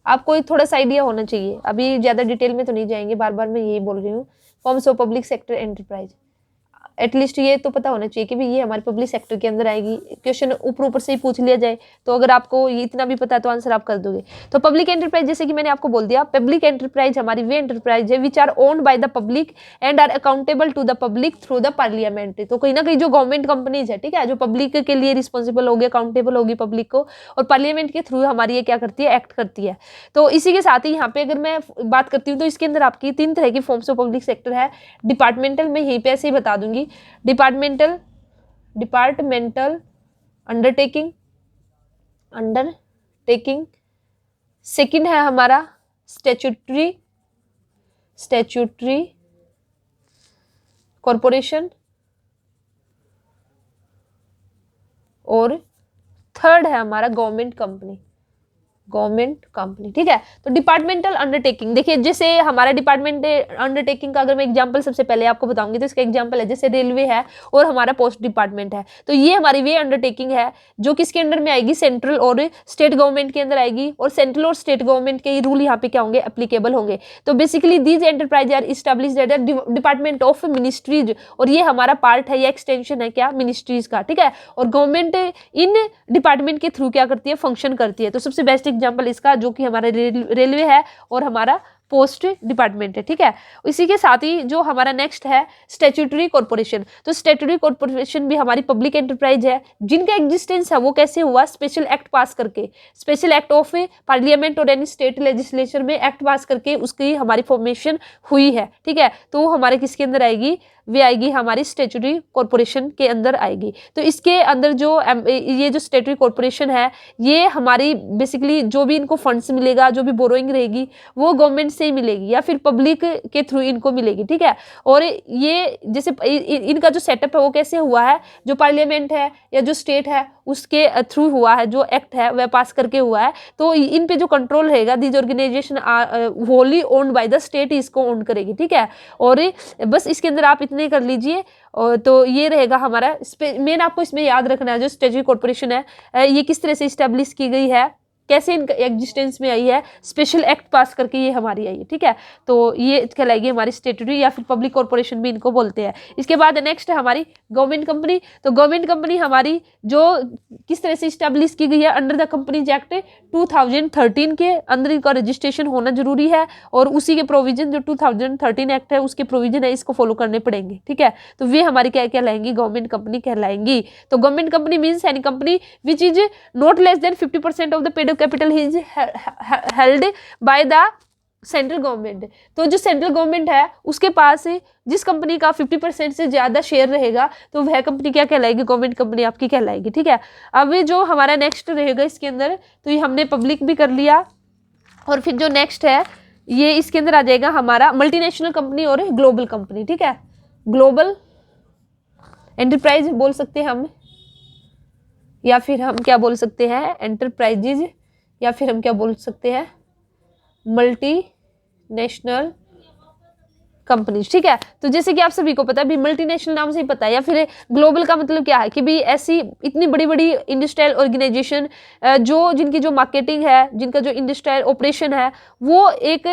आपको थोड़ा सा आइडिया होना चाहिए, अभी ज़्यादा डिटेल में तो नहीं जाएंगे, बार बार मैं यही बोल रही हूँ, forms of public sector enterprise. At least ये तो पता होना चाहिए कि भाई ये हमारे पब्लिक सेक्टर के अंदर आएगी। क्वेश्चन ऊपर से ही पूछ लिया जाए तो अगर आपको ये इतना भी पता है तो आंसर आप कर दोगे। तो पब्लिक एंटरप्राइज, जैसे कि मैंने आपको बोल दिया, पब्लिक एंटरप्राइज हमारी वे एंटरप्राइज है which are owned by the public and are accountable to the public through the parliament. तो कहीं ना कहीं जो गवर्नमेंट कंपनीज है, ठीक है, जो पब्लिक के लिए रिस्पॉन्सिबल होगी, अकाउंटेबल होगी पब्लिक को, और पार्लियामेंट के थ्रू हमारी ये क्या करती है, एक्ट करती है। तो इसी के साथ ही यहाँ पे अगर मैं बात करती हूँ तो इसके अंदर आपकी 3 तरह की फॉर्म्स ऑफ पब्लिक सेक्टर है। डिपार्टमेंटल, में यहीं पे ऐसे ही बता दूंगी, डिपार्टमेंटल अंडरटेकिंग सेकंड है हमारा स्टैट्यूटरी कॉरपोरेशन, और थर्ड है हमारा गवर्नमेंट कंपनी। ठीक है, तो डिपार्टमेंटल अंडरटेकिंग, देखिए जैसे हमारा डिपार्टमेंट अंडरटेकिंग का अगर मैं एग्जांपल सबसे पहले आपको बताऊंगी तो इसका एग्जांपल है जैसे रेलवे है और हमारा पोस्ट डिपार्टमेंट है। तो ये हमारी वे अंडरटेकिंग है जो किसके अंडर में आएगी, सेंट्रल और स्टेट गवर्नमेंट के अंदर आएगी, और सेंट्रल और स्टेट गवर्नमेंट के रूल यहाँ पे क्या होंगे, एप्लीकेबल होंगे। तो basically these enterprise are established at the department of ministries, और ये हमारा पार्ट है या एक्सटेंशन है क्या, मिनिस्ट्रीज का। ठीक है, और गवर्नमेंट इन डिपार्टमेंट के थ्रू क्या करती है, फंक्शन करती है। तो सबसे बेस्ट एग्जाम्पल इसका जो कि हमारा रेलवे है और हमारा पोस्ट डिपार्टमेंट है, ठीक है। इसी के साथ ही जो हमारा नेक्स्ट है स्टैट्यूटरी कॉर्पोरेशन, तो स्टैट्यूटरी कॉर्पोरेशन भी हमारी पब्लिक एंटरप्राइज है, जिनका एग्जिस्टेंस है वो कैसे हुआ, स्पेशल एक्ट पास करके, स्पेशल एक्ट ऑफ पार्लियामेंट और एनी स्टेट लेजिस्लेचर में एक्ट पास करके उसकी हमारी फॉर्मेशन हुई है, ठीक है। तो वो हमारे किसके अंदर आएगी, वे आएगी हमारी स्टैट्यूटरी कॉर्पोरेशन के अंदर आएगी। तो इसके अंदर जो ये जो स्टैट्यूटरी कॉर्पोरेशन है, ये हमारी बेसिकली जो भी इनको फंड्स मिलेगा, जो भी बोरोइंग रहेगी वो गवर्नमेंट से ही मिलेगी या फिर पब्लिक के थ्रू इनको मिलेगी, ठीक है। और ये जैसे इनका जो सेटअप है वो कैसे हुआ है, जो पार्लियामेंट है या जो स्टेट है उसके थ्रू हुआ है, जो एक्ट है वह पास करके हुआ है। तो इन पे जो कंट्रोल रहेगा, these organisation wholly owned by the state इसको ओन करेगी, ठीक है। और बस इसके अंदर आप इतने कर लीजिए, तो ये रहेगा हमारा मेन। आपको इसमें याद रखना है जो स्टैट्यूटरी कॉर्पोरेशन है ये किस तरह से इस्टेब्लिश की गई है, कैसे इनका एग्जिस्टेंस में आई है, स्पेशल एक्ट पास करके ये हमारी आई है, ठीक है। तो ये कहलाएगी हमारी स्टैट्यूटरी या फिर पब्लिक कॉर्पोरेशन भी इनको बोलते हैं। इसके बाद नेक्स्ट है हमारी गवर्नमेंट कंपनी। तो गवर्नमेंट कंपनी हमारी जो किस तरह से इस्टेब्लिश की गई है, अंडर द कंपनीज एक्ट 2013 के अंदर इनका रजिस्ट्रेशन होना जरूरी है, और उसी के प्रोविजन जो 2013 एक्ट है उसके प्रोविजन है इसको फॉलो करने पड़ेंगे, ठीक है। तो वे हमारी क्या कहलाएंगी, गवर्नमेंट कंपनी कहलाएंगी। तो government company means any company which is not less than 50% of the paid capital is held by the central government. तो जो सेंट्रल गवर्नमेंट है उसके पास जिस कंपनी का 50% से ज्यादा शेयर रहेगा तो वह कंपनी क्या कहलाएगी, गवर्नमेंट कंपनी आपकी कहलाएगी, ठीक है। अब जो हमारा नेक्स्ट रहेगा इसके अंदर, तो ये हमने पब्लिक भी कर लिया, और फिर जो नेक्स्ट है ये इसके अंदर आ जाएगा हमारा मल्टीनेशनल कंपनी और ग्लोबल कंपनी, ठीक है। ग्लोबल एंटरप्राइज बोल सकते हैं हम, या फिर हम क्या बोल सकते हैं, एंटरप्राइजेज, या फिर हम क्या बोल सकते हैं, मल्टी नेशनल कंपनीज, ठीक है। तो जैसे कि आप सभी को पता है भी मल्टीनेशनल नाम से ही पता है, या फिर ग्लोबल का मतलब क्या है कि भी ऐसी इतनी बड़ी बड़ी इंडस्ट्रियल ऑर्गेनाइजेशन जो जिनकी जो मार्केटिंग है, जिनका जो इंडस्ट्रियल ऑपरेशन है वो एक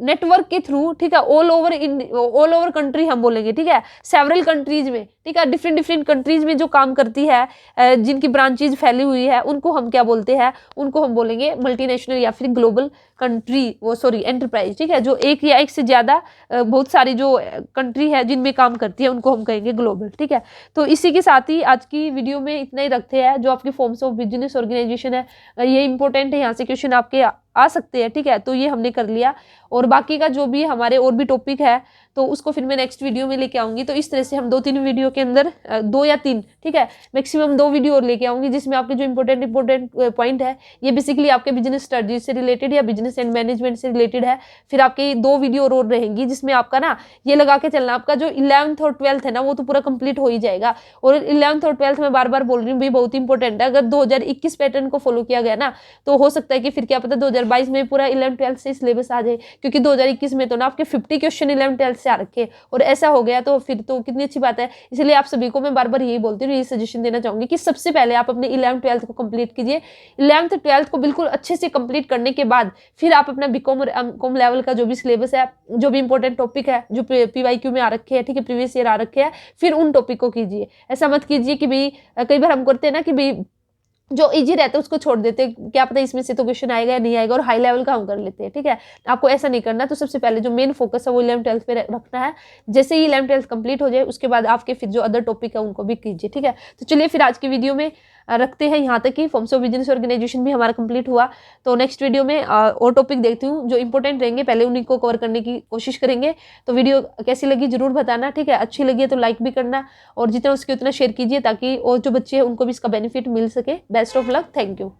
नेटवर्क के थ्रू, ठीक है, ऑल ओवर कंट्री हम बोलेंगे, ठीक है, सेवरल कंट्रीज में, ठीक है, डिफरेंट कंट्रीज में जो काम करती है, जिनकी ब्रांचेज फैली हुई है, उनको हम क्या बोलते हैं, उनको हम बोलेंगे मल्टीनेशनल या फिर ग्लोबल कंट्री, वो सॉरी एंटरप्राइज, ठीक है। जो एक या एक से ज्यादा बहुत सारी जो कंट्री है जिनमें काम करती है उनको हम कहेंगे ग्लोबल, ठीक है। तो इसी के साथ ही आज की वीडियो में इतना ही रखते हैं। जो आपकी फॉर्म्स ऑफ बिजनेस ऑर्गेनाइजेशन है ये इंपॉर्टेंट है, यहाँ से क्वेश्चन आपके आ सकते हैं, ठीक है। तो ये हमने कर लिया, और बाकी का जो भी हमारे और भी टॉपिक है तो उसको फिर मैं नेक्स्ट वीडियो में लेके आऊंगी। तो इस तरह से हम 2-3 वीडियो के अंदर 2 या 3, ठीक है, मैक्सिमम 2 वीडियो और लेके आऊंगी, जिसमें आपके जो इंपॉर्टेंट पॉइंट है ये बेसिकली आपके बिजनेस स्टडी से रिलेटेड या बिजनेस एंड मैनेजमेंट से रिलेटेड है। फिर आपकी 2 वीडियो और रहेंगी जिसमें आपका ना ये लगा के चलना, आपका जो 11th और 12th है ना वो तो पूरा कंप्लीट हो ही जाएगा। और 11th और 12th में बार बार बोल रही हूँ भी बहुत इंपॉर्टेंट है। अगर 2021 पैटर्न को फॉलो किया गया ना तो हो सकता है कि फिर क्या पता 2022 में पूरा 11th-12th से सिलेबस आ जाए, क्योंकि 2021 में तो ना आपके 50 क्वेश्चन 11th-12th से आ रखे, और ऐसा हो गया तो फिर तो कितनी अच्छी बात है। इसलिए आप सभी को मैं बार बार यही बोलती हूँ, यही सजेशन देना चाहूंगी कि सबसे पहले आप अपने 11th-12th को कंप्लीट कीजिए। 11th-12th को बिल्कुल अच्छे से कंप्लीट करने के बाद फिर आप अपना बीकॉम और एमकॉम लेवल का जो भी सिलेबस है, जो भी इंपॉर्टेंट टॉपिक है, जो PYQ में आ रखे हैं, ठीक है, प्रीवियस ईयर आ रखे हैं, फिर उन टॉपिक को कीजिए। ऐसा मत कीजिए कि भाई कई बार हम करते हैं ना कि भाई जो इजी रहता है उसको छोड़ देते हैं, क्या पता इसमें से तो क्वेश्चन आएगा या नहीं आएगा, और हाई लेवल का हम कर लेते हैं, ठीक है। आपको ऐसा नहीं करना। तो सबसे पहले जो मेन फोकस है वो 11th-12th पे रखना है। जैसे ही 11th-12th कंप्लीट हो जाए उसके बाद आपके फिर जो अदर टॉपिक है उनको भी कीजिए, ठीक है। तो चलिए फिर आज की वीडियो में रखते हैं यहाँ तक कि फॉर्म्स ऑफ बिजनेस ऑर्गेनाइजेशन भी हमारा कंप्लीट हुआ। तो नेक्स्ट वीडियो में और टॉपिक देखती हूँ जो इंपॉर्टेंट रहेंगे, पहले उन्हीं को कवर करने की कोशिश करेंगे। तो वीडियो कैसी लगी जरूर बताना, ठीक है। अच्छी लगी है तो लाइक भी करना, और जितना उसके उतना शेयर कीजिए ताकि और जो बच्चे हैं उनको भी इसका बेनिफिट मिल सके। Best of luck, thank you.